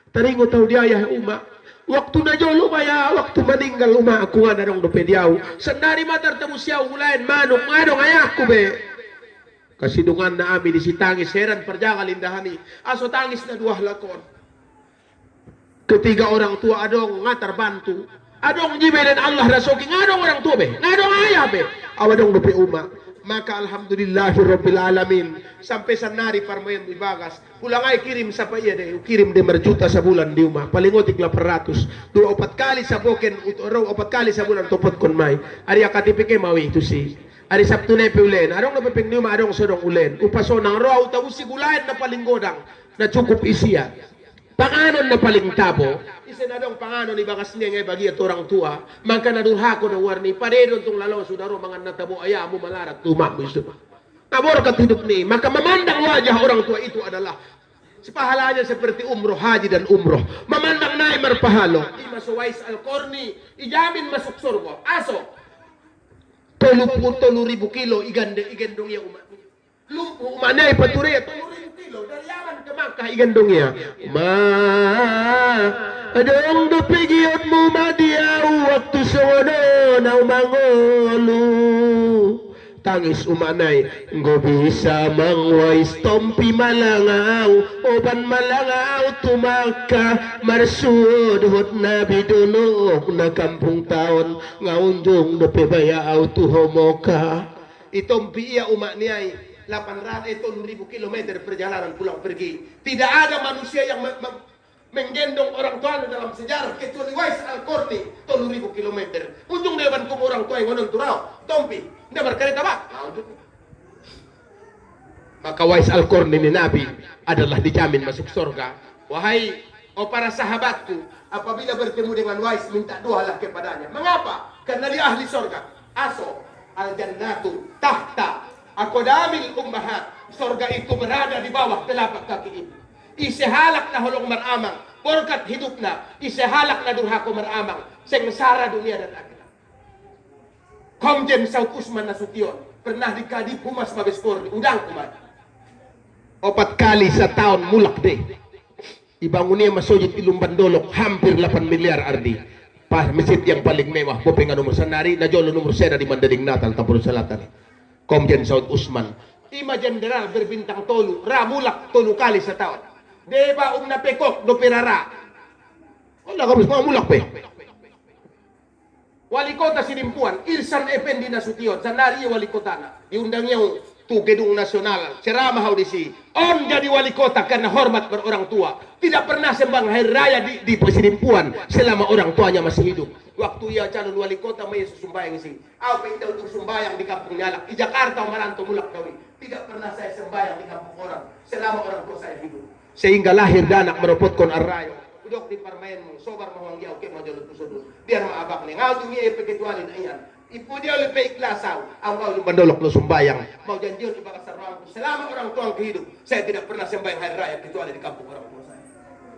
[SPEAKER 1] Taringo tau di ayah uma. Waktu na jolo maya, waktu maninggal uma, aku nga na nung dopedyaw. Sandari matartamu siya ulan, manong nga dong ayahku be. Kasidungan na amin si tangis heran perjaka lindahani aso tangis na dua lakon. Ketiga orang tua adong ngatar bantu adong jibelen Allah rasoki ngadong orang tua be ngadong ayah be awadong lupi uma. Maka alhamdulillahirabbil alamin sampai sanari parmayan ibagas pulang ay kirim sa paya de kirim de merjuta sa bulan di uma palingotik 800 dua 4 kali sa boken utoro 4 kali sa bulan topot kon may ari akatipike mawi itu si Ari Sabtu na ulen, arong napaping niyo arong sodong ulen. Upaso ng raw, tawus sigulan na palinggodang na cukup isiya. Panganon na paling tabo, isa na dong panganon ni bakas niya ngay bagi at orang tua, mangka nadurha ko na warni, paredon tong lalaw sudaro mga natabo aya mo malarat tumak mo iso. Nabor ka hidup ni, maka memandang wajah orang tua itu adalah pahalanya seperti umroh, haji dan umroh. Memandang naik marpahalo, imasuwais al-Qarni, ijamin masuk surga. Aso, 30,000 kilo igandong ya umat. Umatnya ipature 30,000 kilo dari Yaman ke Makkah igandong ya. Adong dopigiyot mo madiaw waktu sono na umangolu. Tangis umanay, ngo bisa mangwais tompi malangaw, oban malangaw tumaka, marsud hot na bidunok na kampung taon, ngaunjong na pebayaaw tuhomoka. Itompi iya umak niyay, 800 kilometer perjalanan pulang pergi. Tidak ada manusia yang menggendong orang tua dalam sejarah kecuali Wais Al-Qarni 3000 kilometer. Unjung dewan kum orang tua yang ngonon turau, tompi. Tidak berkereta pak. Maka Wais Al-Qarni ni Nabi adalah dijamin masuk surga. Wahai para sahabatku, apabila bertemu dengan Wais minta doalah kepadanya. Mengapa? Karena dia ahli surga. Aso al-jannatu tahta aqdamil ummahat. Surga itu berada di bawah telapak kaki ibu. Isihalak na hulong maramang, porkat hidup na, isihalak na durhako maramang, sengsara dunia dan akhirat. Komjen Saud Usman Nasution pernah di Kadip Humas Mabes Polri, udang kumat. 4 kali setahun mulak deh. Ibangunnya masjid Ilumban Dolok hampir 8 miliar ardi. Masjid yang paling mewah, Popengan nomor sanari, najolo nomor sera di Mandading Natal, Tampur Selatan. Komjen Saud Usman. Ima jenderal berbintang tolu, ramulak 3 kali setahun. Deba napekok do pirara. Wala kamu semua mulak pe. Wali kota Sinimpuan, Irsan Effendi Nasution, sanari wali kota na. Diundang niya tu gedung nasional, ceramah audisi. On jadi wali kota karena hormat berorang tua. Tidak pernah sembang hari raya di Sinimpuan selama orang tuanya masih hidup. Waktu ia calon wali kota may susumbayang isi. Apa itu untuk sumbayang di kampung Nyalak. Di Jakarta Maranto mulak dawi. Tidak pernah saya sembayang di kampung orang selama orang tua saya hidup. Sehingga lahir danak meropot kon arrayo. Udok di parmaenmu, sobar mawangyaw ke majalot tusudul. Biar maabak ni. Ngaw dungi epekitualin ayan. Ipu dia lebih ikhlasaw. Ang ngaw yung bandolok lo sumbayang. Mau janjion ibakas sarwang. Selama orang tua hidup, saya tidak pernah sembayang hari raya kecuali di kampung orang tua saya.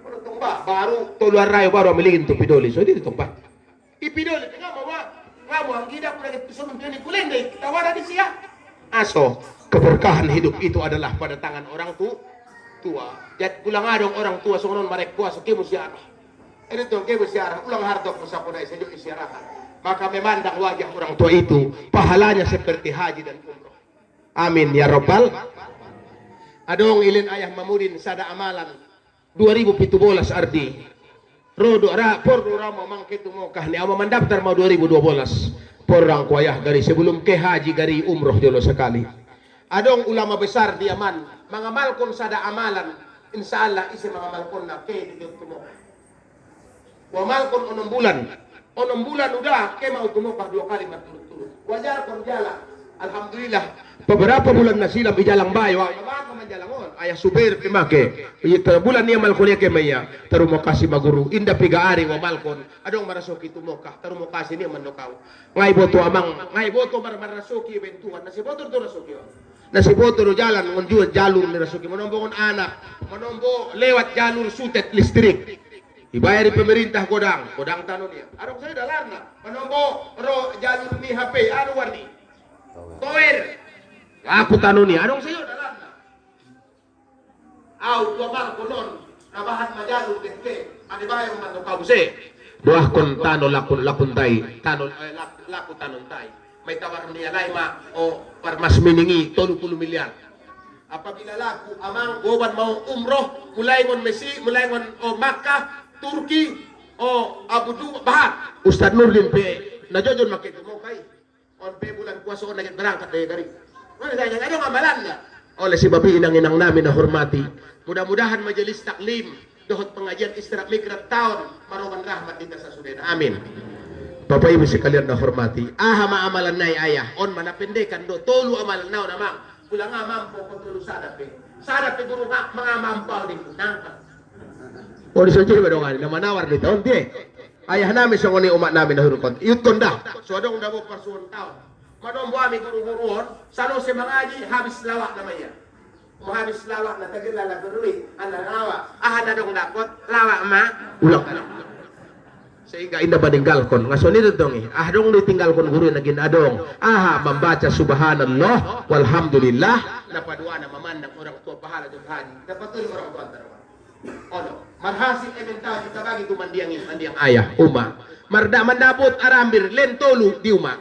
[SPEAKER 1] Baru tumba, baru toluan rayo baru amilin tu pidoli. So di tumba. Ipidoli, nga mo ang gida ko lagi tusunod yun ikuling dahil tawara di siya. Aso, keberkahan hidup itu adalah pada tangan orang tua. Jat pulang adong orang tua songon marek puasa kemo siara. Ini tuh kemo siara, ulang hardok mo sa kunay sa iyo isiarahan. Maka memandang wajah orang tua itu pahalanya seperti haji dan umroh. Amin ya Rabbal. Adong ilin ayah mamudin sada amalan 2017 ardi. Rodo ra pordo ramo mangkitu mo kahni ama mendaftar mau 2012. Porang kuayah dari sebelum ke haji dari umroh dulu sekali. Adong ulama besar di Yaman mengamalkan sada amalan, insya Allah isi mengamalkan na ke di tumo. Wamalkan 6 bulan udah ke mau tumo 2 kali berturut-turut. Wajar kon jalan. Alhamdulillah beberapa bulan na silam ijalang bayo. Maka manjalangon ayah supir pimake. Ita bulan niya malkunya ke maya. Taru mo kasi maguru inda pigaari wamalkon. Adong marasuki tumoka. Taru mo kasi niya manukaw. Ngay boto amang ngay boto marasuki bentuhan. Nasi boto to rasuki. Nasi boto ro jalan ngunjuan jalur ni rasuki. Manombo kon anak. Manombo lewat jalur sutet listrik. Ibayar di pemerintah kodang tanun niya. Adong saya dalarna. Manombo ro jalur ni HP. Ano warni? Tower. Aku tanuni, anong sayo dalan. Aw tuamal konon, nabahan majalul kete, ani bayo man kabuse. Doah kon tano lakon tay, tano laku tanon tay. May tawar niya laima o parmas miningi 30 miliar. Apabila laku amang goban mau umroh, mulai ngon Messi, mulai ngon o Makkah, Turki o Abu Dhabi bahat. Ustad Nurdin pe najojon makitu mo kay. On pe bulan puasa on lagi berangkat dari Ano nga amalan na? Oleh si babi inang namin na hormati. Mudah-mudahan majelis taklim dohot pengajian istirahat migrat tahun maroman rahmat dita sa Sudan. Amin. Bapak Ibu sekalian na hormati. Aha maamalan na ayah. On manapendekan do tolu amalan na namang. Kula nga mampo ko tulu sadape. Sadape guru nga mga mampaw din nangka. O di soje ba dong na manawar dito onti. Ayah namin sa ngoni umat namin na hurukon. Iyut konda. So adong dabo parsuon tao. Madong buami guru-guruon, sano si mangaji habis lawak namanya. Habis lawak na tagilala gurui, anda lawak. Ah na dong dapat lawak ma. Ulang. Sehingga indah meninggal kon. Ngaso ni dong dong ditinggal kon guru na ginadong. Membaca subhanallah walhamdulillah. Napadua na mamandang orang tua pahala jud haji. Dapat orang tua antara. Ono, marhasil ementaw kita bagi tu mandiang ayah uma. Marda mandapot arambir lentolu di uma.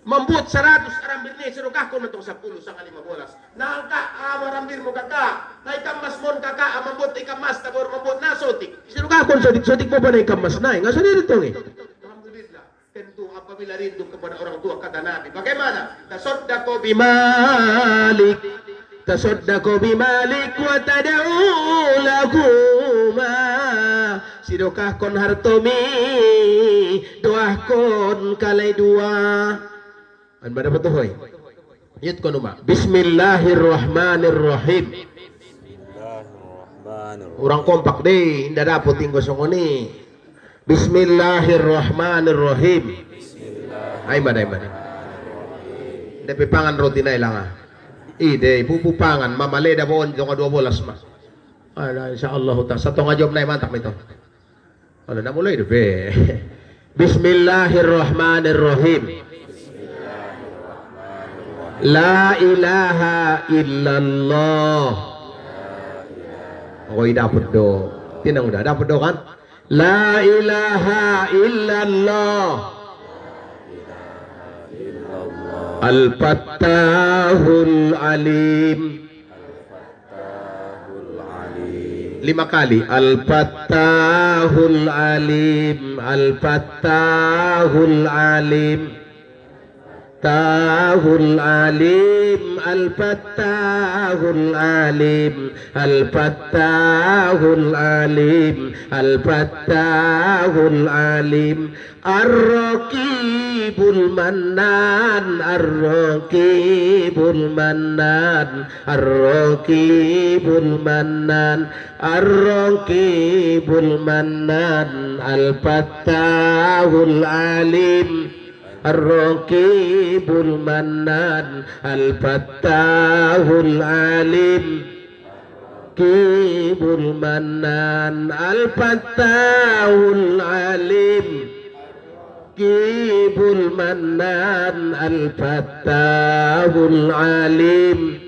[SPEAKER 1] Membuat 100 arambir ni serukah ko natong 10 sa 15. Nangka arambir mo kaka. Na ikamas mon kaka membuat ikamas tabor membuat nasotik. Serukah ko sotik mo ba na ikamas na? Ngaso ni dito Alhamdulillah. Tentu apabila rindu kepada orang tua kata Nabi. Bagaimana? Tasaddaqu bimalik. Tasaddaqu bimalik wa tad'u lahuma. Sidokah kon hartomi doah kon kalai dua. An bada patuhoy. Yut kon uma. Bismillahirrahmanirrahim. Orang kompak deh, indah dapot tinggal songoni. Bismillahirrahmanirrahim. Ay mana. Depe pangan roti na ilang ide pupupangan mamale da bon jong 12 mas. Ala insyaallah ta sa tong ajob na mantap ito. Ala na mulai depe. Bismillahirrahmanirrahim. La ilaha illallah. Oh dapat do. Tinang udah dapat do kan? La ilaha illallah. Al-Fattahul Alim. 5 kali. Al-Fattahul Alim. Al-Fattahul Alim. Tahul Alim. Al-Fattahul Alim. Al-Fattahul Alim. Al-Fattahul Alim. Ar-Raqibul Mannan. Ar-Raqibul Mannan. Ar-Raqibul Mannan. Ar-Raqibul Mannan. Al-Fattahul Alim. Ar-Raqibul Mannan. Al-Fattahul Alim. Raqibul Mannan. Al-Fattahul Alim. Raqibul Mannan. Al-Fattahul Alim.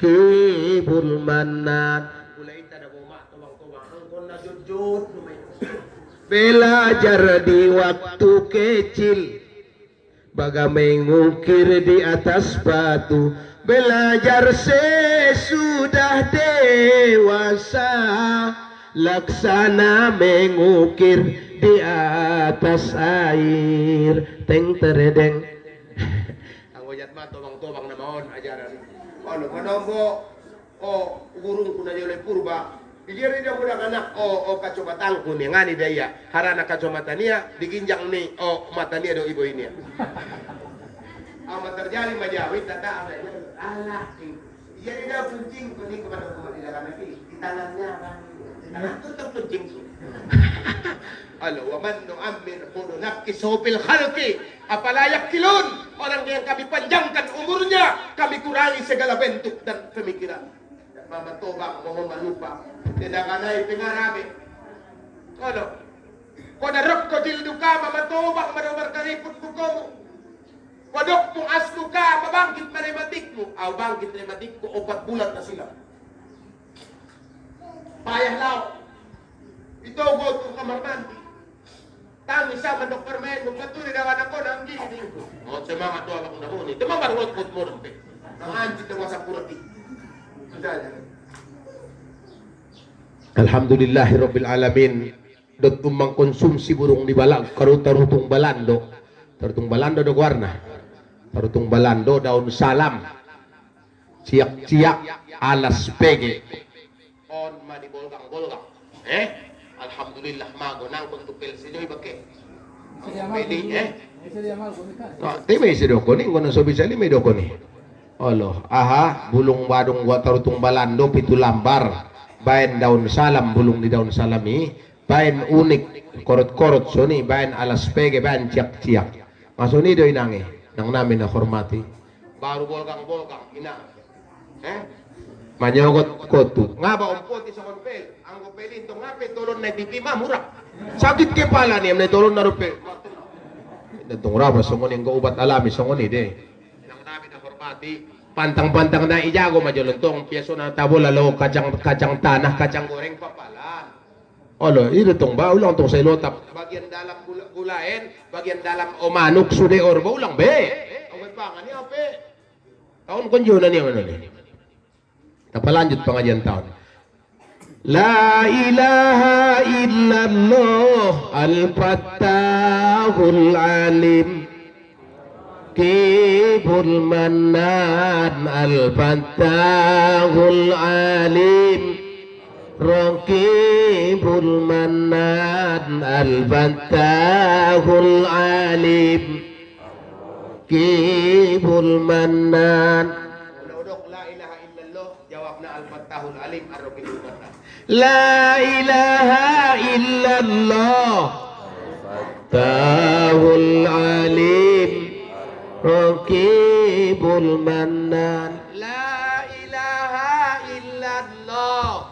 [SPEAKER 1] Raqibul Mannan. Belajar di waktu kecil, baga mengukir di atas batu. Belajar sesudah dewasa, laksana mengukir di atas air. Teng teredeng. Ang wajat ma tobang-tobang na maon ajaran. Ano manombo o gurung kuna oleh purba. Dijari dia budak anak kacamatan kuning ngani dia harana kacamatania diginjang nih matania do ibu ini. Amat terjadi majawi tata Allah. Jadi dia kuncing kuning kepada di dalam ini di tangannya kan. Tangan tutup kuncing. Wa man nu'ammir qulu nafkis fil khalqi apala yakilun. Orang yang kami panjangkan umurnya, kami kurangi segala bentuk dan pemikiran. Mamatobak mohon malupa. Tidak kanay pingarami. Ano? Kung narok ko dildo ka, mamatobak manomar karipot mo ko. Wadok kung aslo ka, mabangkit marimatik mo. Bangkit marimatik ko, 4 bulan na sila. Payah lao. Ito go to kamarmanti. Tangi sa Dr. Men, magpatuloy na ako ng gini. Sa mga tuwa ko na huni. Tumamarot mo rin. Ang anjit na wasa purati. Alhamdulillahirabbil alamin. Dot mangkonsumsi burung di balag tarutong balando. Tarutong balando do warna. Tarutong balando daun salam. Ciak-ciak alas pege. On mani bolgang-bolgang. Alhamdulillah mago nang pagtupil si Joy Bake. Pwede Teme si doko ni ngono so bisa lima doko ni. Allah, bulung badung gua tarutong balando pitu lambar. bayan daun salam bulong ni daun salami, bayan unik korot-korot suni, bayan alas pege, bayan ciak-ciak. Masuni do inangi nang namin na hormati. Baru bolgang ina. Manyogot kotu. Nga ba umpot sa konpel? Ang kopelin tong ngape tolon na titima murah. Sakit kepala ni amne tolon na rupe. Itong raba songon yang ubat alami songon ide. Nang namin na hormati. Pantang-pantang na ijago majulontong piyeso na tabo lalo kacang tanah, kacang goreng papalan. Olo, ito tong ba ulang tong sa ilotap. Bagian dalam gulain, bagian dalam omanuk sude orba ulang be. Ang may pangan niya pe. Taon konjo na niya ano ni. Tapalanjut pengajian tahun. La ilaha illallah al-fattahul alim. Kibul manan al-fattahul alim. Raqibul manan al-fattahul alim. Kibul manan. Udok la ilaha illallah, jawabna al-fattahul alim ar-raqibul manan. La ilaha illallah al-fattahul alim. Raqibul manan. La ilaha illallah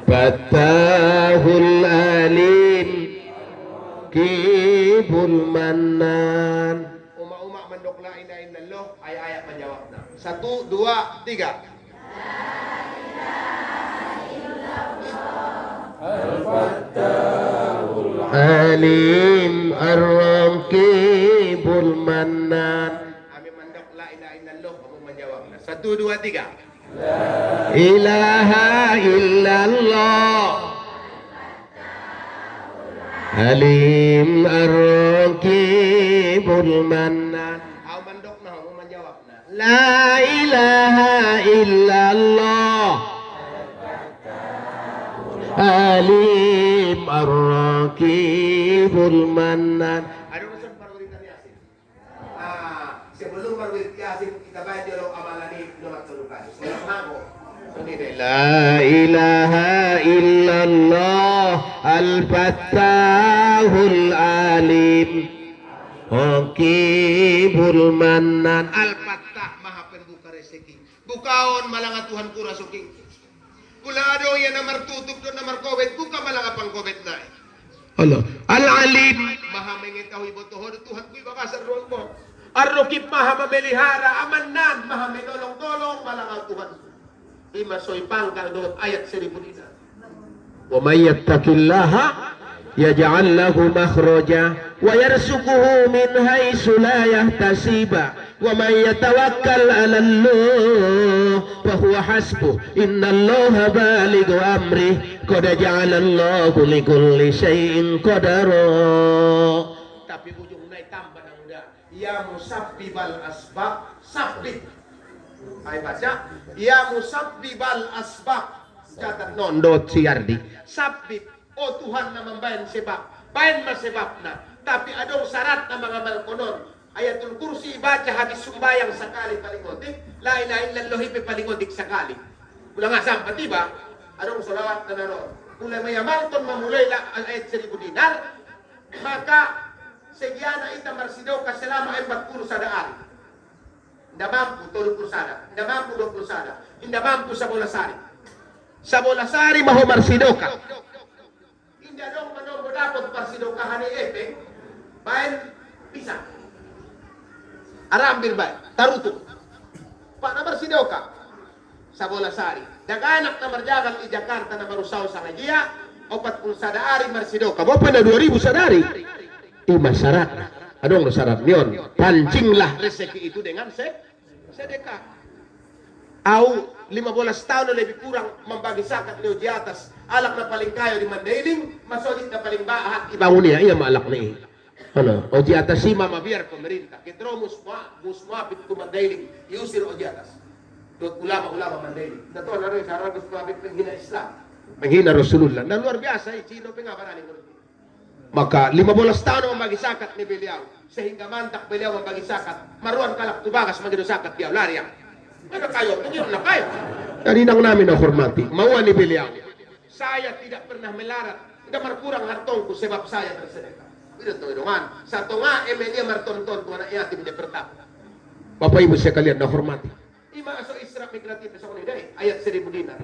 [SPEAKER 1] Fathahul alim. Raqibul manan. Uma-uma mandok la ilaha illallah, ayat-ayat menjawab. 1, 2, 3. Al-Fattahul alim ar-raqibul manan. Kami mandok la ilaha illallah, kamu menjawab. 1, 2, 3. La ilaha illallah alim ar-raqibul manan. Kau mandok na, kamu menjawab. La ilaha illallah alim ar-raqibul manan. Ada urusan perwiritan Yasin. Sebelum perwiritan Yasin kita baca dulu amalan ini nomor 3 kali. La ilaha illallah al-fattahul alim raqibul manan. Al-fattah maha pembuka rezeki. Bukaon malanga Tuhan ku rasuking. Kulado yan na martutup doon na markobet, buka malangapang kobet na eh. Allah. Al-alim, maha mengetahui botohon, Tuhan ko ibakasar doon mo. Ar-rukib maha mamelihara, amanan, maha menolong-tolong, malangaw Tuhan. Imasoy pangkal doon, ayat 1000 dinar. Wa may yattaqillaha yaj'al lahu makhraja wa yarzuquhu min haitsu la yahtasiba. Wa may yatawakkal 'ala Allah fa huwa hasbuh. Innallaha balighu amri qad ja'ala Allahu likulli syai'in qadara. Tapi ujung naik tambah udah. Ya musabbibal asbab sabbib. Ay baca ya musabbibal asbab. Catat nondot siardi. Sabbib. Oh Tuhan na membayan sebab. Bayan masebabna. Tapi adong syarat na mga malkonon. Ayatul kursi baca habis sumbayang sekali paling otik. La ilaha illallah paling otik sekali. Ulang asam patiba. Adong salawat na naroon. Kung may amalton mamulay ayat 1000 dinar. Maka segiana ita marsidaw ka selama 40 sadaan. Hindi mampu 30 sada. Hindi mampu 20 sada. Hindi mampu sa bolasari. Sa bolasari maho marsidaw ka. Hindi adong manong dapat marsidaw ka hani epeng. Bayan pisang. Arambir bay, taruto. Pa na marsidaw ka sa Bolasari. Daganak na marjagal i Jakarta na marusaw sa Ngagia, 40 sadaari marsidaw ka. Bopa na 2000 sadari. Masarat. Anong syarat niyon? Pancinglah rezeki itu dengan sedekah. Au 15 tahun na lebih kurang membagi zakat niyo di atas. Alak na paling kayo di Mandailing, masodit na paling bahat. Ibangun niya, iya maalak na iya. Ano? O di atas si mama biar pemerintah. Ketro musmapit ku Mandailing. Iusir o di atas. Dot ulama Mandailing. Dato na rin, sarang musmapit penghina Islam. Penghina Rasulullah. Na luar biasa, Chino pengabarani ko. Maka 15 tahun membagi zakat ni beliau. Sehingga mantak beliau membagi zakat. Maruan kalak tubagas magido zakat beliau. Lariang. Ano kayo? Tungin na kayo. Kaninang namin na hormati. Mawa ni beliau. Saya tidak pernah melarat. Tidak berkurang hartongku sebab saya bersedekah. Itu tudungan. Satu nga dia martonton tuh anak yatim dia pertama. Bapak Ibu sekalian, hormati. Ima aso Isra migratif sa kuniday ayat 1,000 dinar.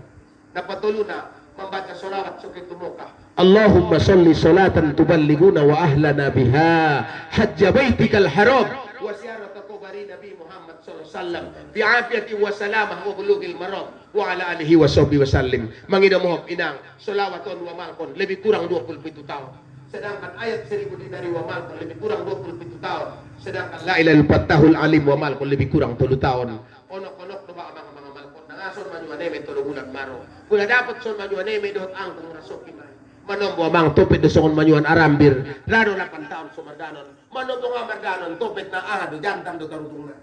[SPEAKER 1] Napatuluna membaca sholawat sukit tumuka. Allahumma salli salatan tuballiguna wa ahlana biha hajja baitikal haram wa ziyarata kubari Nabi Muhammad sallallahu alaihi wasallam bi afiyati wa salamah wa bulughil maram wa ala alihi wa sahbihi wa sallim. Manginomohon inang solawaton wa malkon lebih kurang 27 tahun. Sedangkan ayat 1,000 dinari wa malkon lebih kurang 27 tahun. Sedangkan la ilaha illallah alim wa malkon lebih kurang 10 tahun. Onok-onok no ba ang mga malkon nangason man yung aneme tulugulag maro. Kung dapat son man yung aneme doon ang kung rasokin na. Manombo amang tupid do songon manyuan arambir. Rado 8 taon sumardanon. Manombo nga mardanon tupid na ahado jantan do karutong na.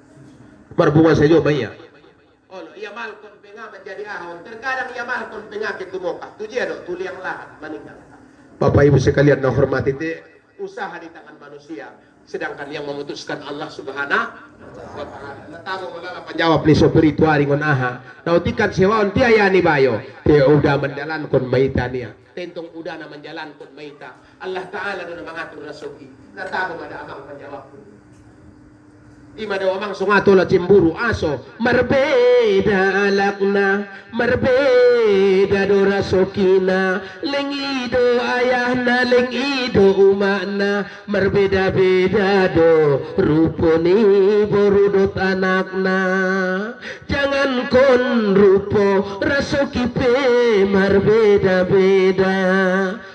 [SPEAKER 1] Marbungan sa iyo maya. Olo, iya malkon penga menjadi ahon. Terkadang iya malkon penyakit tumoka. Tujiado tuliang lahat meninggal. Bapak Ibu sekalian hormati, usaha di tangan manusia, sedangkan yang memutuskan Allah Subhanahu wa taala. Natamo mga panjawab ni spiritual ngon aha. Nautikan siwaon tiaya ni bayo. Te udah menjalan kon maita niya. Tentong udah na menjalan kon maita. Allah taala do mangatur rasuki. Natamo ada amang panjawab. Ima daw amang sungato la cimburu aso marbeda alakna marbeda do rasokina lengido ayahna lengido umana marbeda-beda do ruponi borudot anakna jangan kon rupo rasoki pe marbeda-beda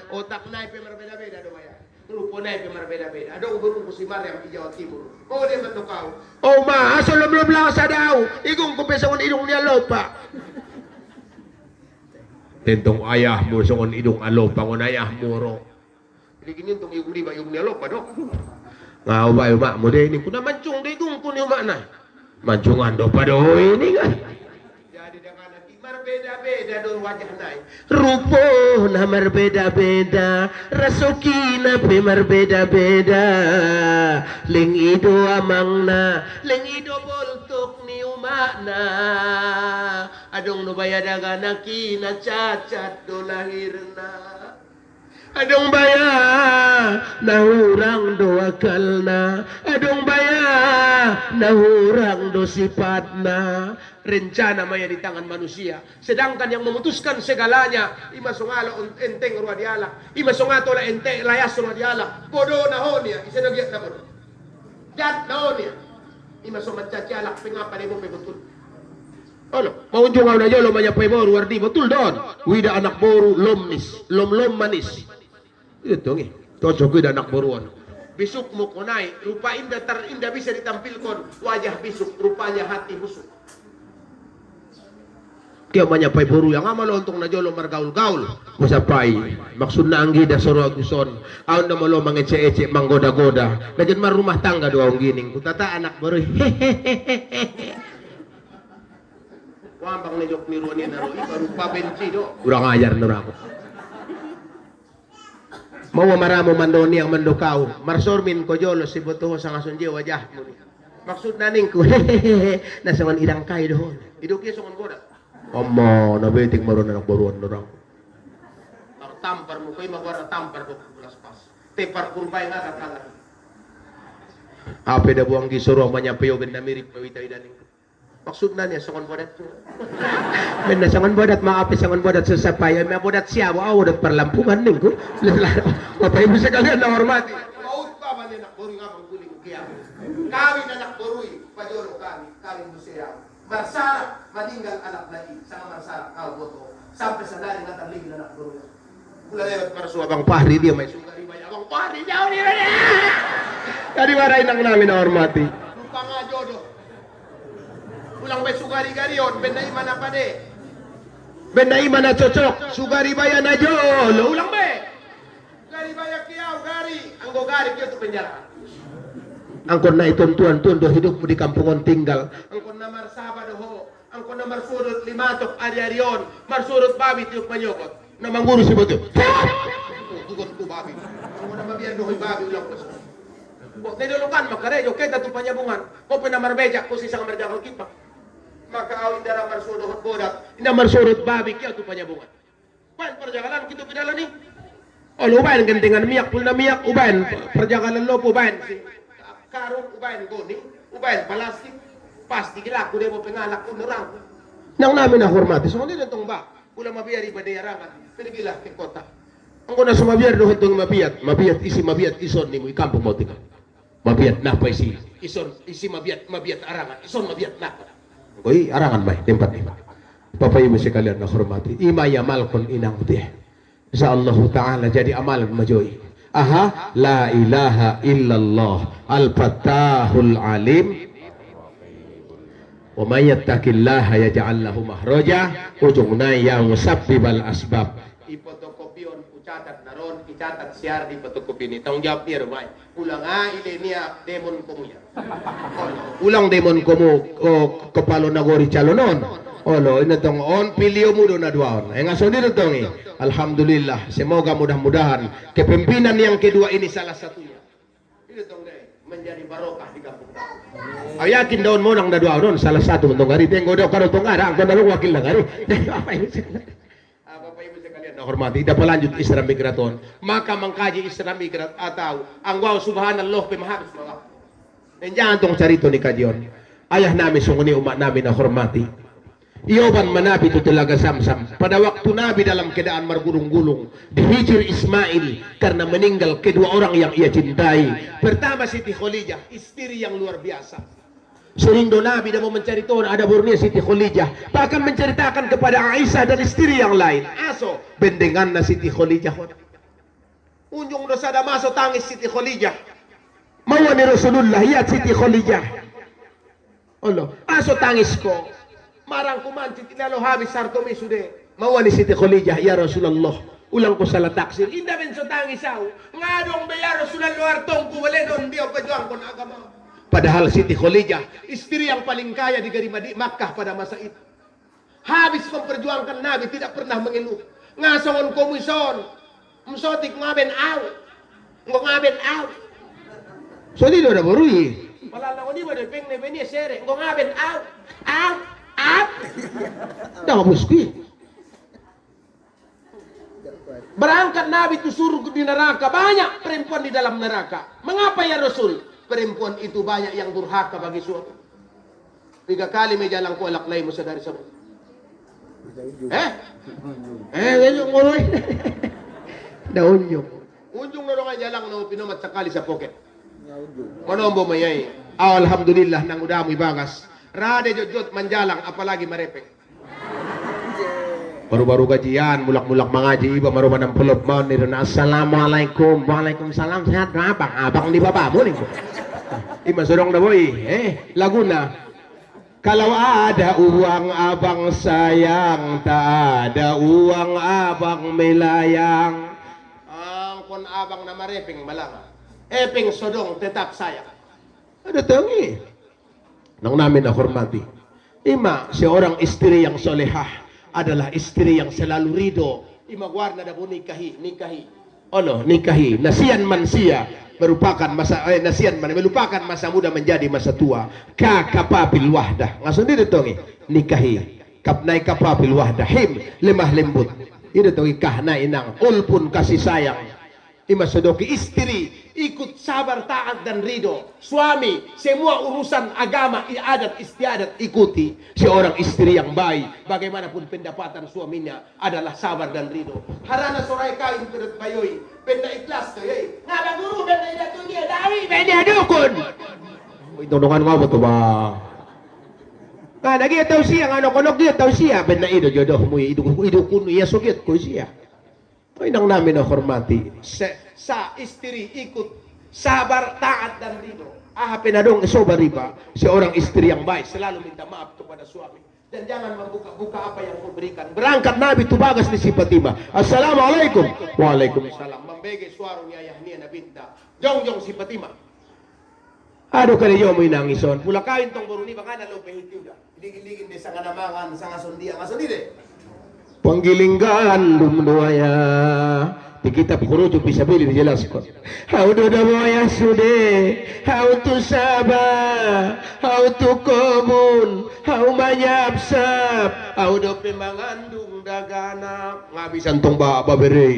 [SPEAKER 1] otak naik pe marbeda-beda do maya rupo naik pe marbeda-beda ada ubur si Maryam di Jawa Timur. Oh dia mentukau. Oh ma, asal belum lang sa daw. Igong kumpesongon idong niya lopa. Tentong ayah mo songon idong alopa ngon ayah mo ro. Jadi gini tong igong liba igong niya lopa dok. Ngau ba yung mak mo deh ini kuna mancung deh igong kun yung mak na. Mancungan do pa do ini kan. Jadi dengan nanti berbeda-beda do wajah nai. Rupo na berbeda-beda, rasokina pe berbeda-beda. Ling ido amang na, ling ido boltok ni umana. Adong nubayadaga na kinacacat do lahirna. Adong baya nahurang do akal na, adong baya nahurang do sifat na. Rencana maya di tangan manusia. Sedangkan yang memutuskan segalanya ima sungalo enteng ruadiala, ima sungato la ente layas ruadiala. Bodo nahonia isenagiat na bodo. Jat nahonia. Ima sumancatialak pengapa ni mo betul. Olo, maunjungaw na yolo maya paymo ruardi betul don. Wida anak boru lomnis, lom manis. Itu ngi. Cocok wida anak boruan. Bisuk mo kunay, rupa indah bisa ditampilkan wajah bisuk, rupanya hati busuk. Kaya manyapay buru yang amal untuk najolo margaul-gaul masapay maksud na anggi da soro aguson aon na malo mangece-ece manggoda-goda najan mar rumah tangga doang gining kutata anak baru wambang nejok niruan ni naro baru pabenci do kurang ajar nurako mau maramo mandoni ang mandokau marsormin ko jolo si botoho sa ngasunje wajah mo maksud naning ko nasangan idang kay doon idukya songon goda Omo, nabetik maron anak baruan orang. Tampar mo kayo magwara tampar ko pulas pas. Tepar kurbay nga kakala. Ape da buang gisoro manyapayo ben na mirip pawita idaning. Maksud na niya sangon bodat. Ben na sangon bodat maapi sangon bodat sa sapay may bodat siya wow dat parlampungan ning ko. Papay mo sa kalian na hormati. Maut pa man anak baru nga mangguling kiya. Kami na anak baruy pajolo kami mo siya. Marsara meninggal anak lagi sama Marsara kau boto sampai sadari datang lagi anak baru. Mulai lewat persu abang Fahri dia main sugari banyak abang Fahri jauh dia. Tadi marahin ang namin na hormati. Lupa nga jodoh. Pulang may sugari garion ben na iman apa de. Ben na iman na cocok sugari bayan na jolo ulang be. Gari bayak kiau gari anggo gari kiau tu penjara. Angkon na ituntuan tundo hidup di kampungan tinggal. Angkon na marsaba doho. Angkon na marsurut limatok ari-arion. Marsurut babi tiuk manyokot. Na mangguru si boto. Tugon ko babi. Angkon na mabiyan dohoy babi ulang paso. Nidulukan makarejo kita tu panyabungan. Ko pinamarbejak ko si isang marjakal kipa. Maka awin dara marsurut bodat. Ina marsurut babi kiya tu panyabungan. Ubayan perjalanan kita pinala ni. Oh, ubayan gentingan miyak pul na miyak ubayan perjalanan lo ubayan si karun ubayan goni, ubayan palastik. Pasti gila ko mo pengalak ko nerang. Nang namin na hormati. So hindi nitong ba? Pula mabiyar iba dayarangan. Pinigila ke kota. Ang kuna sa mabiyar do hitong mabiyat. Mabiyat ison ni mo ikampo mo tika. Mabiyat na pa isi mabiyat arangan. Ison mabiyat na. Koy arangan bay tempat ni. Papayo mo si kalian na hormati. Imaya malkon inang teh. Sa Allah Ta'ala jadi amalan majoy. Aha, la ilaha illallah al-fattahul alim. Wa may yattaqillaha yaj'al lahu mahraja. Ujungna yang musabbibal asbab. Ipotokopion ucatat naron, icatat siar di fotokopi ni. Tanggung jawab ni rumay. Ulang ile niya demon komuya. Ulang demon komu kepalo nagori calonon. Olo, ini tong on pilio mudo na duaon. Ngason dito tong alhamdulillah, semoga mudah-mudahan kepemimpinan yang kedua ini salah satunya. Itu tong deh menjadi barokah di kampung. Ayakin daun mo nang naduaon salah satu tong hari tenggo do karo tong ara, ang dalawang wakil na gari. Apa ini? Apa ibu sekalian na hormati, dapat lanjut Isra Migraton. Maka mengkaji Isra Migrat atau ang wow subhanallah pemahagis mga. Nandiyan tong carito ni Kajion. Ayah namin sunguni umat namin na hormati. Iyoban manabi itu telaga Samsam. Pada waktu Nabi dalam keadaan bergulung-gulung, dihijir Ismail karena meninggal kedua orang yang ia cintai. Pertama Siti Khadijah, istri yang luar biasa. Sering Nabi dah mau menceritakan ada burnia Siti Khadijah, bahkan menceritakan kepada Aisyah dan istri yang lain. Aso bendengan na Siti Khadijah. Unjung dosa dah masuk tangis Siti Khadijah. Mawani Rasulullah ya Siti Khadijah. Allah, aso tangis ko. Marang kumanci tinalo habis sarto mi sude. Mawani Siti Khadijah ya Rasulullah. Ulang ko sa taksir. Inda ben so tangisaw. Ngadong ya Rasulullah artong ko wala don biyo pejuang kon agama. Padahal Siti Khadijah istri yang paling kaya di negeri Makkah pada masa itu. Habis memperjuangkan Nabi tidak pernah mengeluh. Ngasongon komison. Msotik ngaben aw. Ngaben aw. So di do na borui. Malala ko di ba de peng ne beni sere. Ngaben aw. Aw. Dah muski. Berangkat Nabi itu suruh di neraka, banyak perempuan di dalam neraka. Mengapa ya Rasul? Perempuan itu banyak yang durhaka bagi suami. 3 kali mejalang ko alak lay mo sa dari sabot. Ngoloy. Daunyo. Unjung na nga jalang no pinomat sakali sa pocket. Manombo mayay. Alhamdulillah nang udamu ibagas. Rade jojot menjalang apalagi merepek. Baru-baru gajian mulak-mulak mengaji iba maruman ng pulot mo ni Rona. Assalamualaikum. Waalaikumsalam. Sehat ka abang? Abang di baba mo ning. Imasurong na boy. Laguna. Kalau ada uang abang sayang, tak ada uang abang melayang. Ang kon abang na marepeng malang. Epeng sodong tetap sayang. Ada tangi. Nang namin na hormati. Ima, seorang istri yang solehah adalah istri yang selalu ridho. Ima warna na po nikahi. Nikahi. Nasiyan man siya merupakan melupakan masa muda menjadi masa tua. Kapapil wahdah. Ngason dito tongi nikahi. Kapnay kapapil wahdah. Him lemah lembut. Ito tongi kahna inang ulpun kasih sayang. Ima sodoki istri ikut sabar taat dan ridho. Suami semua urusan agama adat istiadat ikuti. Seorang istri yang baik bagaimanapun pendapatan suaminya adalah sabar dan ridho. Harana sorai kain perut bayoy. Benda ikhlas to yey. Ngaba guru benda idatu dia dawi benda dukun. Itulungan mo to ba? Kada dia tahu siya ano kono dia tahu siya benda ido jodoh mo idukun iya sugit ko siya. Ay nang namin na hormati sa istri ikut sabar taat dan ridho. Penadong isobariba seorang istri yang baik selalu minta maaf kepada suami dan jangan membuka-buka apa yang kau berikan. Berangkat Nabi tubagas ni si Fatimah. Assalamualaikum. Waalaikumsalam. Membege suarong yayah niya na binta. Jong si Fatimah. Ado ka niyo mo inangison. Pula kain tong boruni baka na lope hitiuda. Iligin de sa nganamangan sa ngasondia. Ngasondia de. Panggilinggan lumduaya di kitab Khuruj Fisabilillah dijelaskan. How to damoya sude, how to sabah, how to komun, how manyapsap, how to pemangandung dagana, ngabisan tong babere.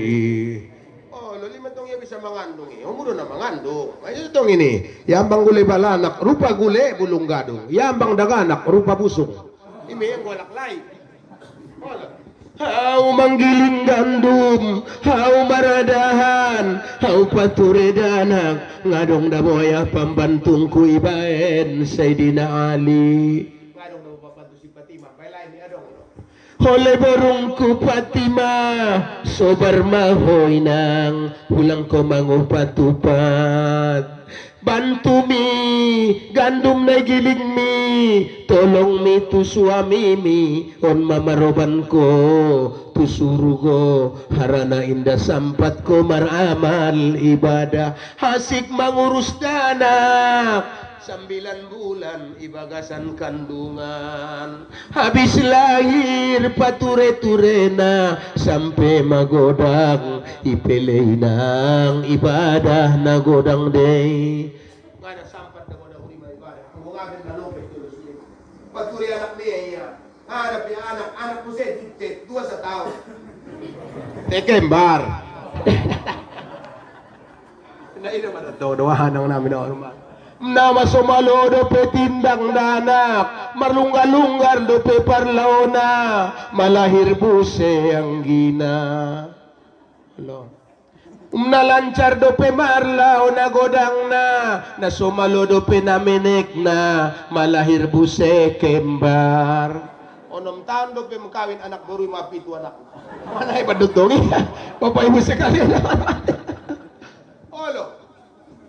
[SPEAKER 1] Oh, lo lima tong ya bisa mengandung eh. Umur na mengandung. Ayo tong ini, yambang gulay balanak, rupa gulay bulung gadong, yambang daganak, rupa busong. Ini yang golak lain. Hau manggiling gandum, hau maradahan, hau paturedanak, ngadong damoya pambantungku ibaen Sayyidina Ali. Ngadong damoya pambantu si Fatima, bailai ni adong. Hole borongku Fatima, sobar mahoy nang hulang ko mangupatupat. Bantu mi, gandum na giling mi, tolong mi tu suami mi, on mamaroban ko, tu surugo, harana indah sampat ko maramal ibadah, hasik mangurus danak, 9 bulan ibagasan kandungan, habis lahir pature-turena sampai magodang ipilih nang ibadah na godang day. Ngada sampat na godang lima ibadah. Kumungabit na lopet tulos niya. Pature anak niya iya. Harap niya anak ko siya dito 2 sa tao. Tekembar. Naina man ito, dawahan ang namin na orman. Nama somalo do pe tindang danak, marlungga-lunggar do pe parlaona, malahir buse ang gina. Nalancar do pe marlao na godang na somalo do pe naminik na, malahir buse kembar. Onom taon do pe mukawin anak baru mapitu anak. Mana iba dutong Papa ibu sekali anak. Olo.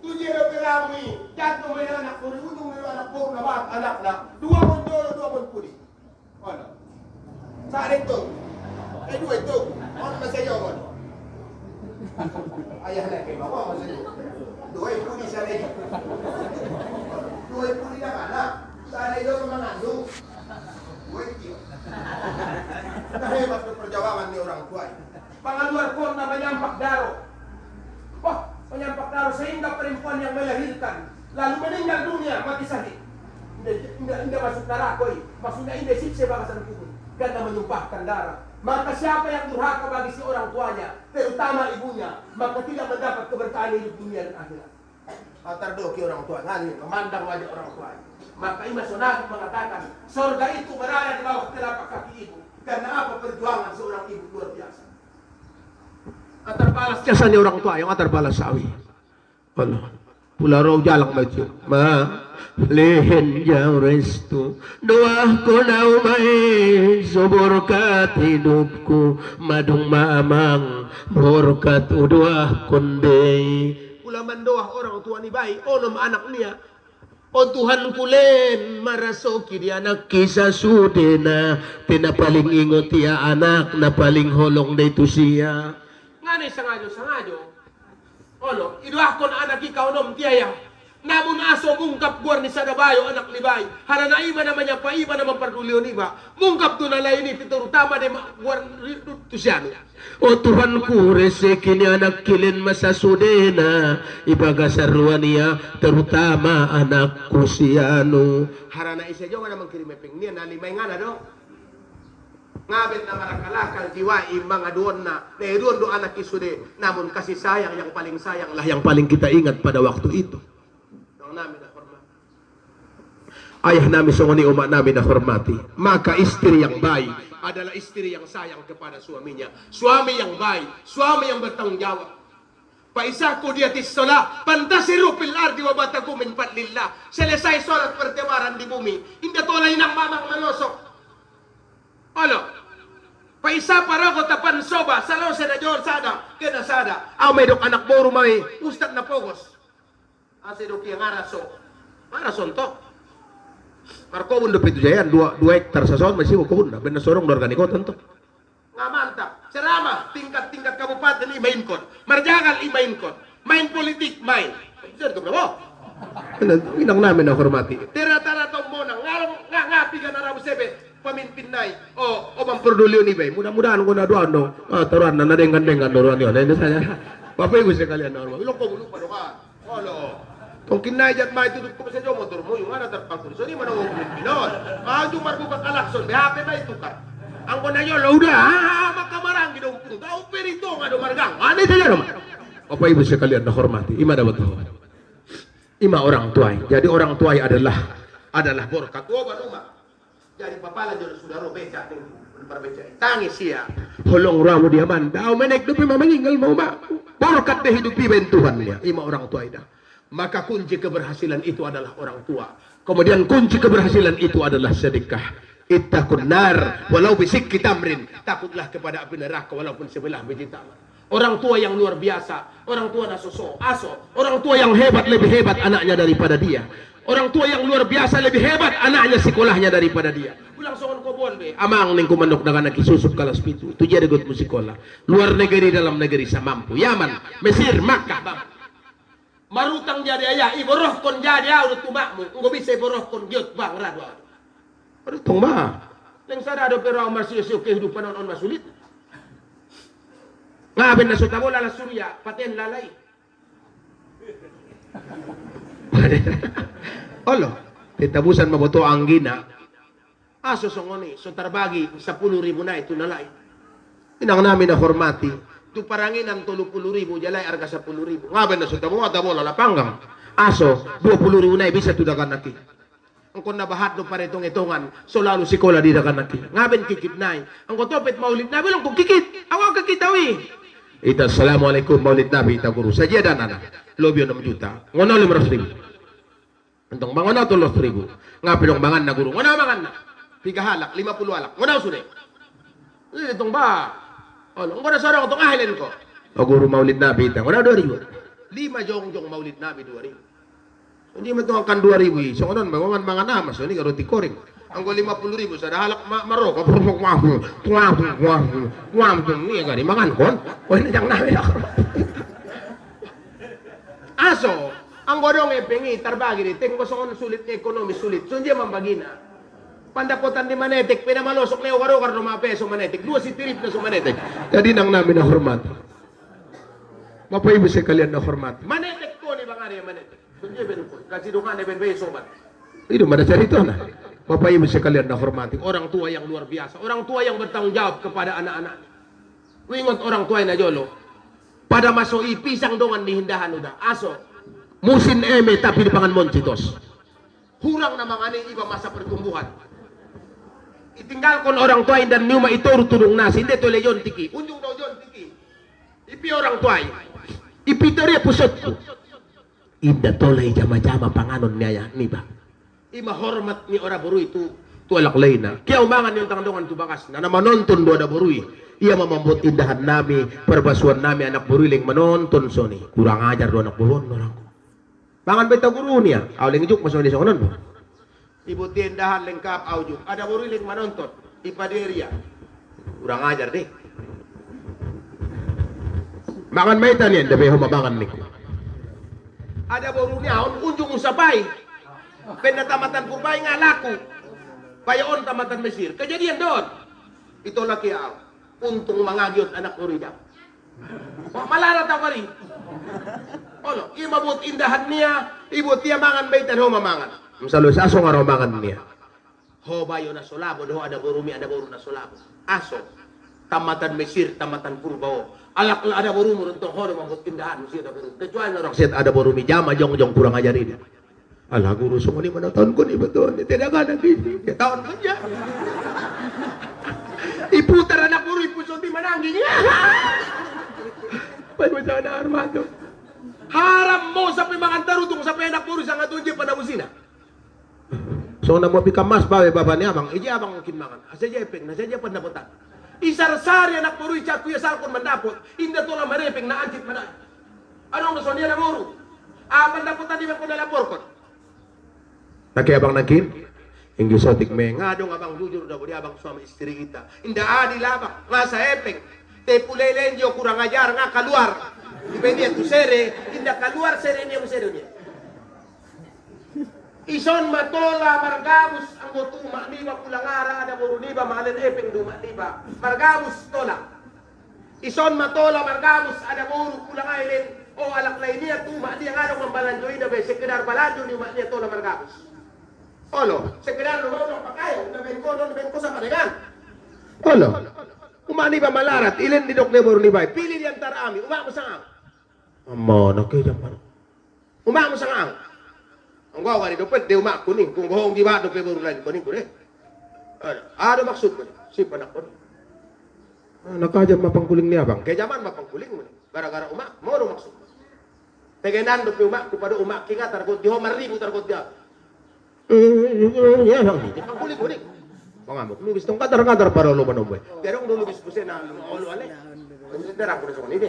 [SPEAKER 1] Tujero perami, jantung may anak ko, unong may anak ko, anak na, 2 mon dolo, 2 mon puli. Ano? Saan ito? Ay, 2 ito. Ano masayo mo? Ayaw na kayo, ako masayo. 2 puli sa rin. 2 puli na ka na. Saan ito sa mga ano? 2 ito. Nahebat na perjawangan ni orang tua. Pangaluar ko na manyampak daro. Wah! Menyampak daro sehingga perempuan yang melahirkan lalu meninggal dunia mati syahid. Tidak masuk neraka, maksudnya ini siksa bakasan kubur karena menyumpahkan darah. Maka siapa yang durhaka bagi si orang tuanya, terutama ibunya, maka tidak mendapat keberkahan hidup dunia dan akhirat. Terdoki orang tua, ngani memandang wajah orang tua. Maka Imam Sunan mengatakan, surga itu berada di bawah telapak kaki ibu. Karena apa perjuangan seorang ibu luar biasa. Antar balas jasanya orang tua yang antar balas sawi. Allah. Pula roh jalang maju. Ma lehen jauh restu. Doa ko na umay suburkat hidupku madung maamang borkat uduah kondei. Pula mandoah orang tua ni baik onom anak niya. O Tuhan kulen marasoki di anak kisah sudena tina paling ingot ya anak na paling holong na ito siya. Ngani sangajo. Ono, iduakon anak ikaw nom tiaya. Namun aso mungkap guar ni Sadabayo anak libay. Harana iba namanya pa iba naman pardulion iba. Mungkap tu nalay ini terutama de guar tusyano. O Tuhan ku reseki ni anak kilin masasudena. Ibaga saruan niya terutama anak kusiano. Harana isa jo nga naman kirimepeng niya nalimay nga na do. Ngabit na marakalakal jiwa mga doon na doon do anak isude. Namun kasih sayang yang paling sayang lah yang paling kita ingat pada waktu itu. Namin na hormati. Ayah namin sunguni umat namin na hormati. Maka istri yang baik adalah istri yang sayang kepada suaminya. Suami yang baik, suami yang bertanggung jawab. Paisaku dia tisola, pantasiru fil ardi wa bataku min fadlillah. Selesai salat pertebaran di bumi, indah tolay ng mamang manosok. Ano? Paisa para ko tapan soba, salaw sa najor sada, kena sada. Aw may dok anak boro may ustad na pogos. Ase dok yang araso. Arason to. Marko bundo pitu jayan 2 hektar sa son masih ko bunda ben sorong organiko tanto. Nga mantap. Serama tingkat kabupaten imain kon. Marjagal imain kon. Main politik main. Diyan ko bravo. Inang namin na hormati. Tira-tara to mo nang ngapi ka na ramo sebe. pamimpin na o mamprodulyo ni Bay. Mudah-mudahan ko na doon, no? Taruan na nadenggan-denggan doon yun. Ayun sa papay ko siya kalian normal. Ilong ko mulu pa doon ka. Olo. Kung kinayat ma itutut ko sa Diyo, motor mo yung ana tarpang kurso. Di man ako pamimpinol. Yung marko ka kalakson. Behape ba ito ka? Ang ko na yun, lauda. Makamarang ginong punta. O perito nga dumargang. Ano ito yan naman? Papay ko siya kalian na hormati. Ima dapat to. Ima orang tuay. Jadi orang tuay adalah borkat. O ba numa? Jadi papalan dyan sudah beca berbeca. Tangis siya. Holong ramu dia man. Daw menek dupi mamangingal mo ba? Borkat na hidupi bentuhan niya. Ima orang tua ida. Maka kunci keberhasilan itu adalah orang tua. Kemudian kunci keberhasilan itu adalah sedekah. Ittaqun nar walau bisikki tamrin. Takutlah kepada api neraka walaupun sebelah biji tamar. Orang tua yang luar biasa. Orang tua nasoso, aso. Orang tua yang hebat lebih hebat anaknya daripada dia. Orang tua yang luar biasa lebih hebat anaknya sekolahnya daripada dia. Pulang soal kobol be. Amang ning kumandok na anak isusuk kalas pitu. Itu jadi gut musikola. Luar negeri dalam negeri sa mampu. Yaman, Mesir, Makkah bang. Marutang jadi ayah iboroh kon jadi urut tumakmu. Engko bisa iboroh kon giot bang radwa. Aduh tong ba. Neng sada do pero masih kehidupan on masulit. Ngaben na sutabo lala surya paten lalai. Olo, titabusan maboto ang gina. Aso songoni, so tarbagi 10.000 na ito nalay. Inang namin na hormati. Tu paranginan 30.000 jalay arga 10.000. Ngaben na so tamo atamo lalapanggang. Aso 20.000 na bisa tu dagan naki. Ang kon nabahat do paretong itongan, so lalo si kola di dagan naki. Ngaben kikit nay. Ang kotopet maulid nabi lang kung kikit. Awa kakitawi. Ita assalamualaikum maulid nabi ita guru. Sajadah nana. Lobyo 6 juta. Ngono 500.000. Entong mangono 300.000. Nga pilong mangan na guru. Ngono mangan na. 3 halak, 50 halak. Ngono sunay. Itong ba? Ano, ngono sarong itong ahilan ko. O guru maulid nabi ita. Ngono 2,000. 5 jong maulid nabi 2,000. Hindi man itong kan 2,000. So ngono, mangan namas. So ini karoti koring. Ang ko 50.000 sa dahalak maro. Ini gani mangan kon. O hindi diyang namin ako. Aso. Ang godong pengi tarbagi di tengko songon sulit ekonomi sulit. Sunje mambagina. Pandapotan di manetik pinamalosok na waro-waro no peso manetik. 2 si tirip na so manetik. Jadi nang namin na hormat. Mapaibo sa kalian na hormat. Manetik ko ni bangari manetik. Sunje benukon. Kasi dukan na benbay sobat. Itu mana cerita na. Mapaibo sa kalian na hormati. Orang tua yang luar biasa. Orang tua yang bertanggung jawab kepada anak-anak. Wingot orang tua na jolo. Pada masoi pisang dongan di hindahan udah. Aso. Musin eme tapi di pangan moncitos. Hurang na mga iba masa pertumbuhan. Itinggal kon orang tua dan niuma ituro tulong nasi. Hindi tole yon tiki. Unjung daw yon tiki. Ipi orang tua. Ipi tori pusot ko. Inda tole jama-jama panganon niya niba. Ima hormat ni ora buru itu tualak lain na. Kaya umangan yung tangdongan tubakas na manonton do ada burui. Ia membuat indahan nami, perbasuan nami anak buruiling menonton soni. Kurang ajar do anak buruan orang. Pangan beta guru niya. Awling juk masuk di sonon mo. Ibu tindahan lengkap aujuk. Ada buruiling menonton. Ipaderia. Kurang ajar deh. Makan beta niyan, dapat humabangan niku. Ada buru niya, unjung usapay. Penatamatan purbay nga laku. Payaon tamatan Mesir. Kejadian doon. Ito laki aw. Untung mangagyot anak urida. Malarat ako rin. Olo, imabot indahan niya, ibot niya mangan baitan ho mamangan. Misalo sa aso nga mangan niya. Ho bayo na solabo, do ada burumi ada buru na solabo. Aso, tamatan Mesir, tamatan Purbao. Alak ada buru runtong ho mabot indahan Mesir ada buru. Kecuali na raksit ada burumi jama jong kurang ajarin. Ala guru sungo ni mana tahun ko ni betul. Tidak ada gini. Ya tahun aja. Iputar anak buru ipusot di mananggi niya. Pagwala na armado. Haram mo sa pimangan tarutong sa penak puro sa ngatunji pada musina. So na mo pikamas bawe baba ni abang iji abang kinmangan. Asa jepeng na saja pendapotan. Isar-sari anak puro icat kuya salkon mandapot. Inda to la marepeng na anjit mana. Anong nason niya na guru? Pendapotan di ko dalapor ko. Naki abang nagkin? Inggi sotik me ngadong abang jujur daw di abang suami istri kita. Inda adi labak nga sa epeng. Te pulelenjo kurang ajar nga keluar. Depende tu sere, inda keluar sere niya musero niya. Ison matola margabus ang gotuma ni ba kulangara ada ada muruniba maalin epeng duma niba. Margamus tola. Ison matola margamus ada muru pulang ailen o alak lainnya tuma dia ngadong mambalanjoy na be sekedar balanjo ni mak dia tola margamus. Olo, sekedar lo pakai na ben ko sa kanegan. Olo. Umani ba malarat ilen didok ne muruniba. Pili di antara ami uma ko sang. Amo na kay jaman. Uma mo sang. Ang gawa ni dopet de uma kuning kung bohong di ba do pe muruniba kuning ko ada maksud ko si panak ko. Nakajam mapangkuling niya bang. Kaya jaman mapangkuling mo. Gara-gara umak, mo ro maksud. Tegenan do umak kepada umak kinga targot di homar ribu targot dia. Ya bang. Pangkuling ko ni. Pangamok lubis tong kadar-kadar para lo banomboy. Pero kung lubis busen na olo ale. Consider ako sa kanila.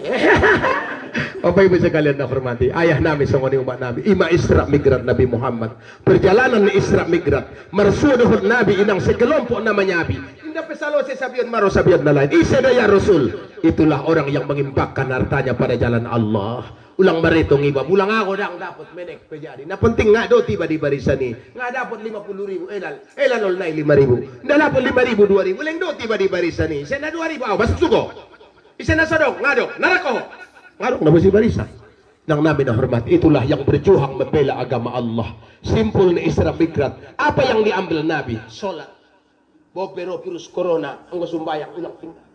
[SPEAKER 1] Bapak Ibu sekalian na hormati, ayah namin sa ngoni umat nabi, ima Isra Migrat Nabi Muhammad. Perjalanan ni Isra Migrat, marsuduhud Nabi inang sekelompok namanya Abi. Indah pesalo sabian maro sabian na lain. Isa daya Rasul. Itulah orang yang mengimpakkan hartanya pada jalan Allah. Ulang maritong iba, pulang ako dang dapat menek pejadi. Na penting nga do tiba di barisan ni. Nga dapat 50,000 elan ol na 5,000. Nda dapat 5,000 2,000. Ulang do tiba di barisan ni. Isa na 2,000 aw basugo. Isa na sadok, ngadok, narako. Ngadok na ba si barisan? Nang namin na hormat, itulah yang berjuang membela agama Allah. Simpul ni Isra Migrat. Apa yang diambil Nabi? Solat. Bopero virus corona, ang sumbayang ulang tinggal.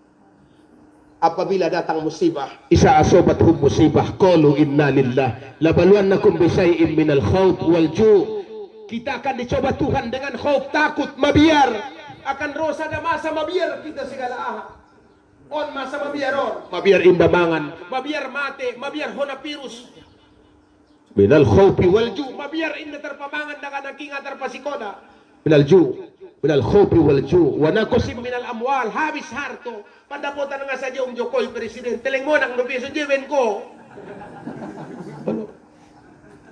[SPEAKER 1] Apabila datang musibah, isa asobathum musibah, qalu inna lillah, labaluannakum bisay'in minal khawf wal ju'. Kita akan dicoba Tuhan dengan khauf, takut, mabiar. Akan rosa ada masa mabiar kita segala ahad. On masa mabiaron, mabiar indamangan, mabiar mate, mabiar hona virus. Minal khawfi wal ju, mabiar inda terpamangan na kanangkinga terpasikona. Minal ju, minal khawfi wal ju, wa nakusim minal amwal, habis harto. Pandapotan nga sa Jong Jokoy presiden, teleng mo nang nubiso jewen ko.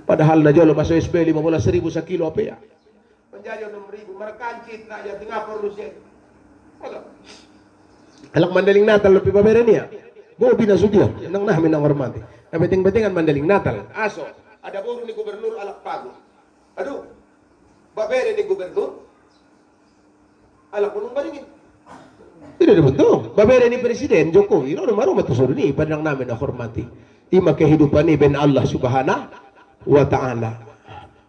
[SPEAKER 1] Padahal na jolo maso SB 15,000 sa kilo apa ya? Penjadi 6,000, markancit na ya tengah produsen. Alak mandaling Natal lupi pabere niya. Bobi na sudya, nang namin ang hormati. Nabeting-betingan mandaling Natal. Aso, ada buru ni gubernur alak pago. Aduh, babere ni gubernur. Alak punong balingin. Tidak betul. Babere ni Presiden Jokowi, no maro matusur ni padang namin ang hormati. Ima kehidupan ni ben Allah Subhanahu wa Ta'ala.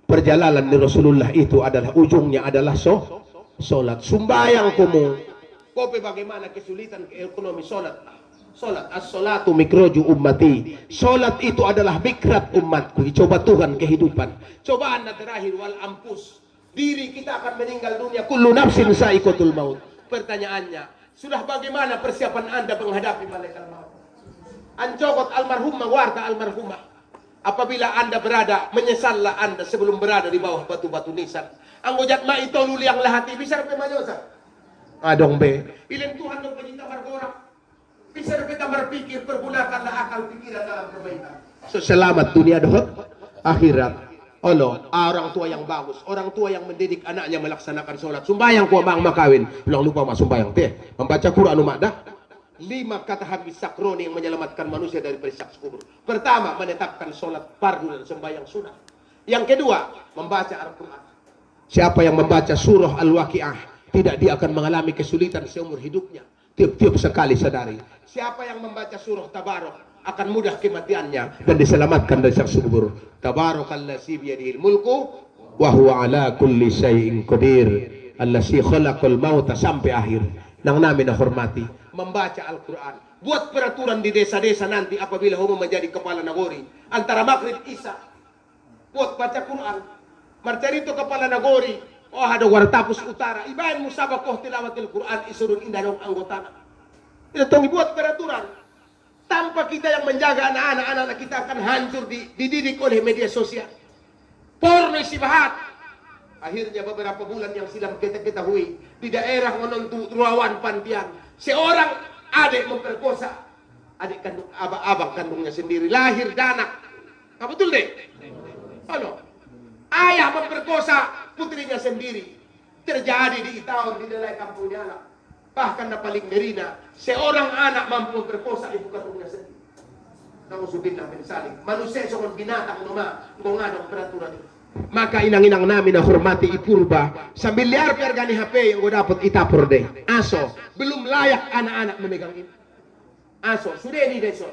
[SPEAKER 1] Perjalanan ni Rasulullah itu adalah ujungnya adalah solat. Sumbayang kumu. Kopi bagaimana kesulitan ekonomi solat. Solat as-solatu mikroju ummati. Solat itu adalah mikrat umatku. Coba Tuhan kehidupan. Cobaan na terakhir wal ampus. Diri kita akan meninggal dunia. Kullu nafsin sa'iqatul maut. Pertanyaannya, sudah bagaimana persiapan Anda menghadapi malaikat maut? Ancokot almarhum warta almarhumah. Apabila Anda berada, menyesallah Anda sebelum berada di bawah batu-batu nisan. Ang ujat ma ito luliang lahati. Bisa rupi majosa. Adong be, ilang Tuhan ng penyinta margorak. Bisa kita berpikir, pergunakanlah akal pikiran dalam kebaikan. So, selamat dunia dohot, akhirat. Olo, orang tua yang bagus, orang tua yang mendidik anaknya melaksanakan sholat. Sumbayang ko mang makawin, bilang lupa mak sumbayang teh. Membaca Quran umat dah. 5 kata habis sakroni yang menyelamatkan manusia dari siksa kubur. Pertama, menetapkan sholat fardu dan sembahyang sunnah. Yang kedua, membaca Al-Quran. Siapa yang membaca surah Al-Waqi'ah, tidak dia akan mengalami kesulitan seumur hidupnya. Tiap-tiap sekali sadari. Siapa yang membaca surah Tabarok akan mudah kematiannya dan diselamatkan dari siksa kubur. Tabarakalladzi biyadihil mulku wa huwa ala kulli syai'in qadir. Allazi khalaqal mauta sampai akhir. Nang namin na hormati, membaca Al-Quran. Buat peraturan di desa-desa nanti apabila homo menjadi kepala nagori antara Maghrib Isya. Buat baca Quran. Marcarito kepala nagori. Oh ada wartapus utara. Ibain musabakoh tilawatil Quran isurun indahong anggota. Itu buat peraturan. Tanpa kita yang menjaga anak-anak kita akan hancur dididik oleh media sosial. Porno isibahat. Akhirnya beberapa bulan yang silam kita ketahui di daerah Ngonontu Ruawan Pantian, seorang adik memperkosa adik kandung abang kandungnya sendiri, lahir danak. Apa betul deh? Halo. Ayah memperkosa putrinya sendiri. Terjadi di Itaon, di daerah kampung Nyala. Bahkan na paling merina, seorang anak mampu memperkosa ibu kandungnya sendiri. Nauzubillah min salik. Manusia seorang binatang nama, kung anong peraturan itu. Maka inang-inang namin na hormati ipurba sa milyar pergani HP yang gue dapat itapur deh. Aso, belum layak anak-anak memegang ini. Aso, sudah ini deso.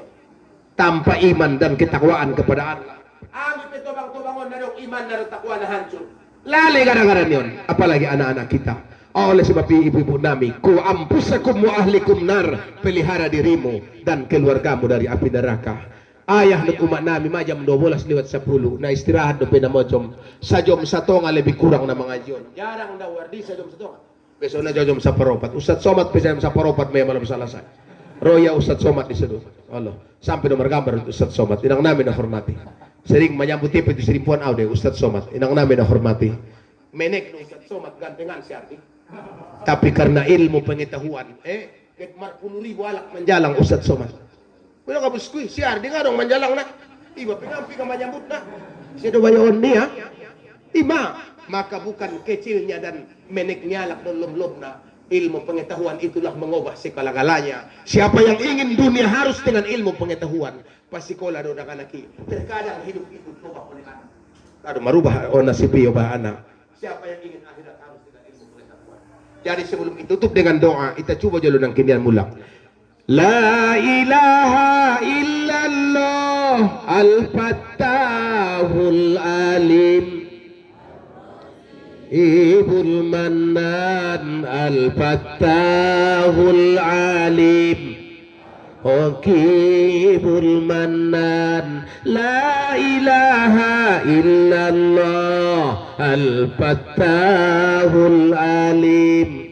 [SPEAKER 1] Tanpa iman dan ketakwaan kepada Allah. Amin petobang-tobangon na dong iman na takwa na hancur. Lali kadang-kadang yun. Apalagi anak-anak kita. Oleh sebab ibu-ibu nami, ku ampusakum wa ahlikum nar, pelihara dirimu dan keluargamu dari api neraka. Ayah ng umat nami majam 12 lewat 10 na istirahat do pinamojom sa jom sa tonga lebih kurang na mga yon. Jarang daw wardi sa jom sa tonga. Beso na jom sa paropat. Ustad somat pisayam sa paropat may malam salasay. Roya Ustad somat di sedo. Allah. Sampai nomor gambar Ustad somat. Inang namin na hormati. Sering menyambut tipe di seribuan aude Ustad somat. Inang namin na hormati. Menek no Ustad somat gantengan si Ardi. Tapi karena ilmu pengetahuan, ket marpuluh ribu alak menjalang Ustad somat. Wala ka buskui, si Ardi nga dong manjalang na. Iba pinampi ka manyambut na. Siya do bayaon niya. Ima, maka bukan kecilnya dan menek nyalak dan lom-lom na ilmu pengetahuan itulah mengubah segala-galanya. Siapa yang ingin dunia harus dengan ilmu pengetahuan. Pasikola do nakanaki. Terkadang hidup itu berubah oleh anak. Kado marubah o nasibi o bah anak. Siapa yang ingin akhirat harus dengan ilmu pengetahuan. Jadi sebelum ditutup dengan doa, kita coba jalo ng kinian mulak. La ilaha illallah al-fattahul alim ibul mannan al-fattahul alim Haqibul mannan la ilaha illallah al-fattahul alim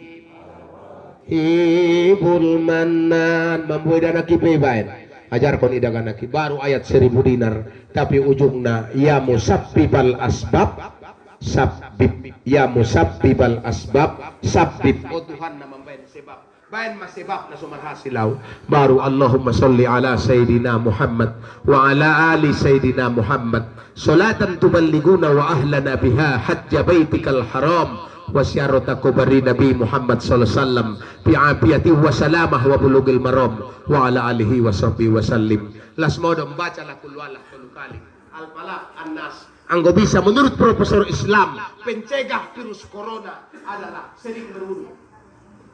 [SPEAKER 1] Ibul Manan membuat anak kipebain ajar kon idagan anak baru ayat 1000 dinar tapi ujungna ya musabbibal asbab sabbib ya musabbibal asbab sabbib oh Tuhan na membain sebab bain masebab na sumarhasilaw baru Allahumma salli ala Sayyidina Muhammad wa ala ali Sayyidina Muhammad salatan tuballiguna wa ahlana biha hajja baitikal haram wasyarata kubari Nabi Muhammad sallallahu alaihi wasallam bi afiyati wa salamah wa bulugil maram wa ala alihi wa sahbihi wa sallim. Lasmodo membaca lakul walah 10 kali. Al-falaq an-nas. Anggo bisa menurut Profesor Islam pencegah virus corona adalah sering berwudu.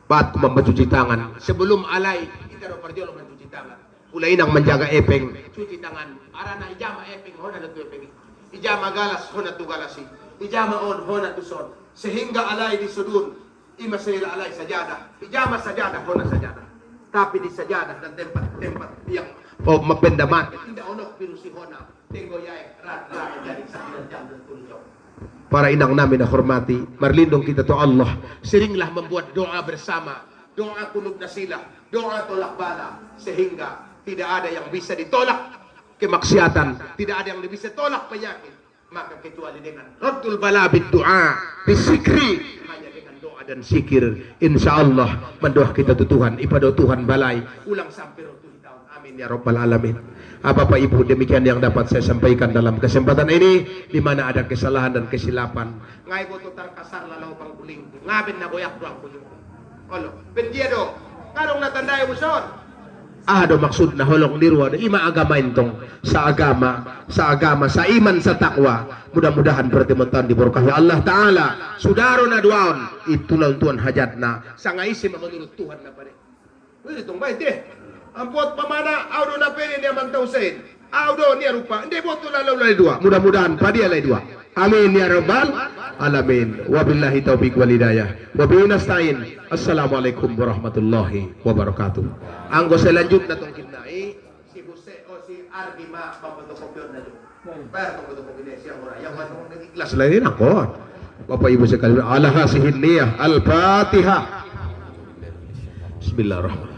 [SPEAKER 1] Baat ko mencuci tangan sebelum alay kita do parjolo mencuci tangan. Ulay nang menjaga epeng cuci tangan. Arana ijama epeng hona na tu epeng. Ijama galas hona tu galasi. Ijama on hona tu son. Sehingga alay di sudun ima sila alay sajadah ijama sajadah hona sajadah tapi di sajadah dan tempat-tempat yang mapendamat tidak onok pirusi hona tenggo yai rat jadi sakit jam dan tunjuk. Para inang namin na hormati marlindong kita to Allah seringlah membuat doa bersama doa kunub nasila doa tolak bala sehingga tidak ada yang bisa ditolak kemaksiatan tidak ada yang bisa tolak penyakit maka kecuali dengan raddul bala bid doa bisikri hanya dengan doa dan zikir insyaallah mendoa kita tu Tuhan ibadah Tuhan balai ulang sampai 20 tahun amin ya rabbal alamin. Bapak Ibu demikian yang dapat saya sampaikan dalam kesempatan ini di mana ada kesalahan dan kesilapan ngai boto tarkasar lalau pangguling ngabin na boyak doang puyo olo penjiedo karong natandai muson do maksud na holong nirwa ima agama intong sa agama sa iman sa takwa mudah-mudahan bertemu tahun diberkahi Allah Ta'ala sudaro na duaon itulah Tuhan hajat na sa ngaisi menurut Tuhan na pare wili tong baik deh ampot pamana audo na pere ni amang tausain audo ni rupa hindi boto na lawlay dua mudah-mudahan padia lay dua amin ya rabbal alamin wabillahi taufiq wal hidayah wabihi nasta'in. Assalamualaikum warahmatullahi wabarakatuh. Anggo selanjut na tong kinai si Buse o si Ardi ma pamotokopyon na do. Bayar tong fotokopyon siya ora yang manong nag-ikhlas lain ako. Bapak Ibu sekalian ala hasihin niyah al-Fatihah. Bismillahirrahmanirrahim.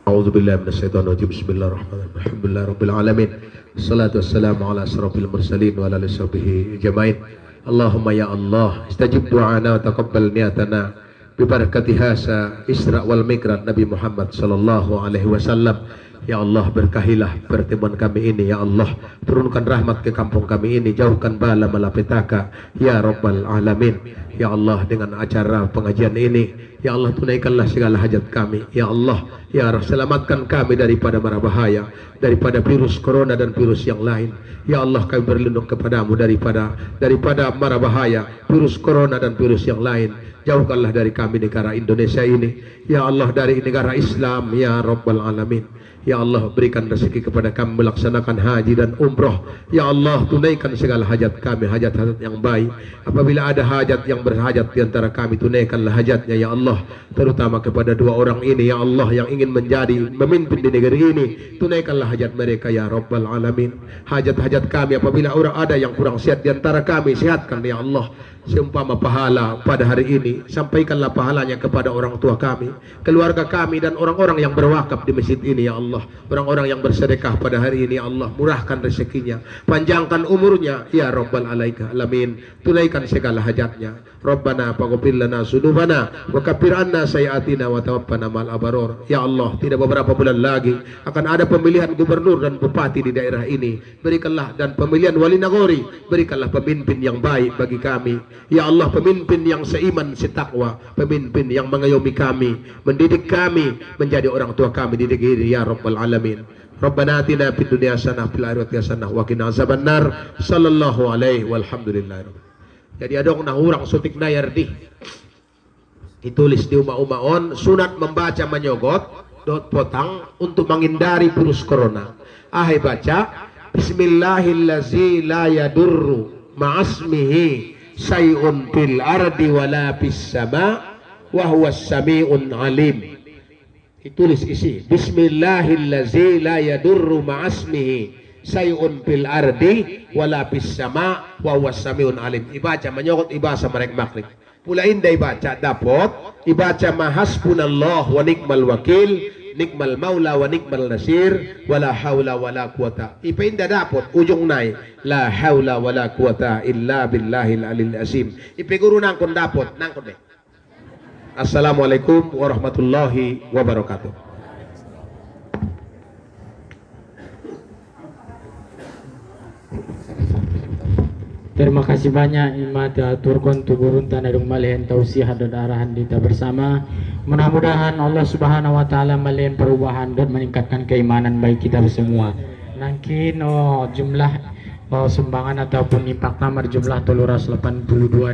[SPEAKER 1] A'udzu billahi minasyaitonir rajim. Bismillahirrahmanirrahim. Alhamdulillahirabbil alamin. Salatu wassalamu ala asrofil mursalin wa ala alihi jamain. Allahumma ya Allah istajib du'ana wa taqabbal niyatana bi barakati hasa Isra wal Mi'raj Nabi Muhammad sallallahu alaihi wasallam Ya Allah, berkahilah pertemuan kami ini. Ya Allah, turunkan rahmat ke kampung kami ini, jauhkan bala malapetaka. Ya Rabbal Alamin. Ya Allah, dengan acara pengajian ini, ya Allah, tunaikanlah segala hajat kami. Ya Allah, ya Allah, selamatkan kami daripada mara bahaya, daripada virus corona dan virus yang lain. Ya Allah, kami berlindung kepadamu daripada mara bahaya, virus corona dan virus yang lain. Jauhkanlah dari kami negara Indonesia ini, ya Allah, dari negara Islam, ya Rabbal Alamin. Ya Allah, berikan rezeki kepada kami melaksanakan haji dan umroh. Ya Allah, tunaikan segala hajat kami, hajat-hajat yang baik. Apabila ada hajat yang berhajat di antara kami, tunaikanlah hajatnya ya Allah. Terutama kepada dua orang ini ya Allah, yang ingin menjadi memimpin di negeri ini, tunaikanlah hajat mereka ya Rabbal Alamin. Hajat-hajat kami, apabila orang ada yang kurang sehat di antara kami, sehatkan ya Allah. Seumpama pahala pada hari ini, sampaikanlah pahalanya kepada orang tua kami, keluarga kami, dan orang-orang yang berwakaf di masjid ini ya Allah. Orang-orang yang bersedekah pada hari ini ya Allah, murahkan rezekinya, panjangkan umurnya ya Rabbal Alamin. Tunaikan segala hajatnya. Rabbana faghfir lana dzunubana wa kaffir anna sayyi'atina wa tawaffana ma'al abaror. Ya Allah, tidak beberapa bulan lagi akan ada pemilihan gubernur dan bupati di daerah ini. Berikanlah, dan pemilihan wali nagori, berikanlah pemimpin yang baik bagi kami. Ya Allah, pemimpin yang seiman setakwa, pemimpin yang mengayomi kami, mendidik kami menjadi orang tua kami di negeri ya Rabbal Alamin. Rabbana atina fid dunya hasanah fil akhirati hasanah wa qina azabannar. Sallallahu alaihi walhamdulillah. Jadi ada orang nahurang sutik nayar di ditulis di uma-umaon sunat membaca menyogot dot potang untuk menghindari virus corona. Ahai baca Bismillahirrahmanirrahim la yadurru ma'asmihi sayun fil ardi wala fis sama wa huwas samiun alim. Ditulis isi Bismillahirrahmanirrahim la yadurru ma'asmihi sayun fil ardi wala fis sama wa huwas samiun alim. Ibaca menyokot ibasa merek makrik. Pula indah ibaca dapot ibaca mahasbunallah wa nikmal wakil, nikmal maula wa nikmal nasir, wala haula wala quwata. Ipa indah dapot ujung nai la haula wala quwata illa billahil alil azim. Ipa guru nangkon dapot nangkon deh. Assalamualaikum warahmatullahi wabarakatuh.
[SPEAKER 2] Terima kasih banyak Imat Turkon Tugurun Tanadung Malihan Tausiah dan arahan kita bersama. Mudah-mudahan Allah Subhanahu wa taala malihan perubahan dan meningkatkan keimanan baik kita semua. Nangkin jumlah sumbangan ataupun impak tamar jumlah 382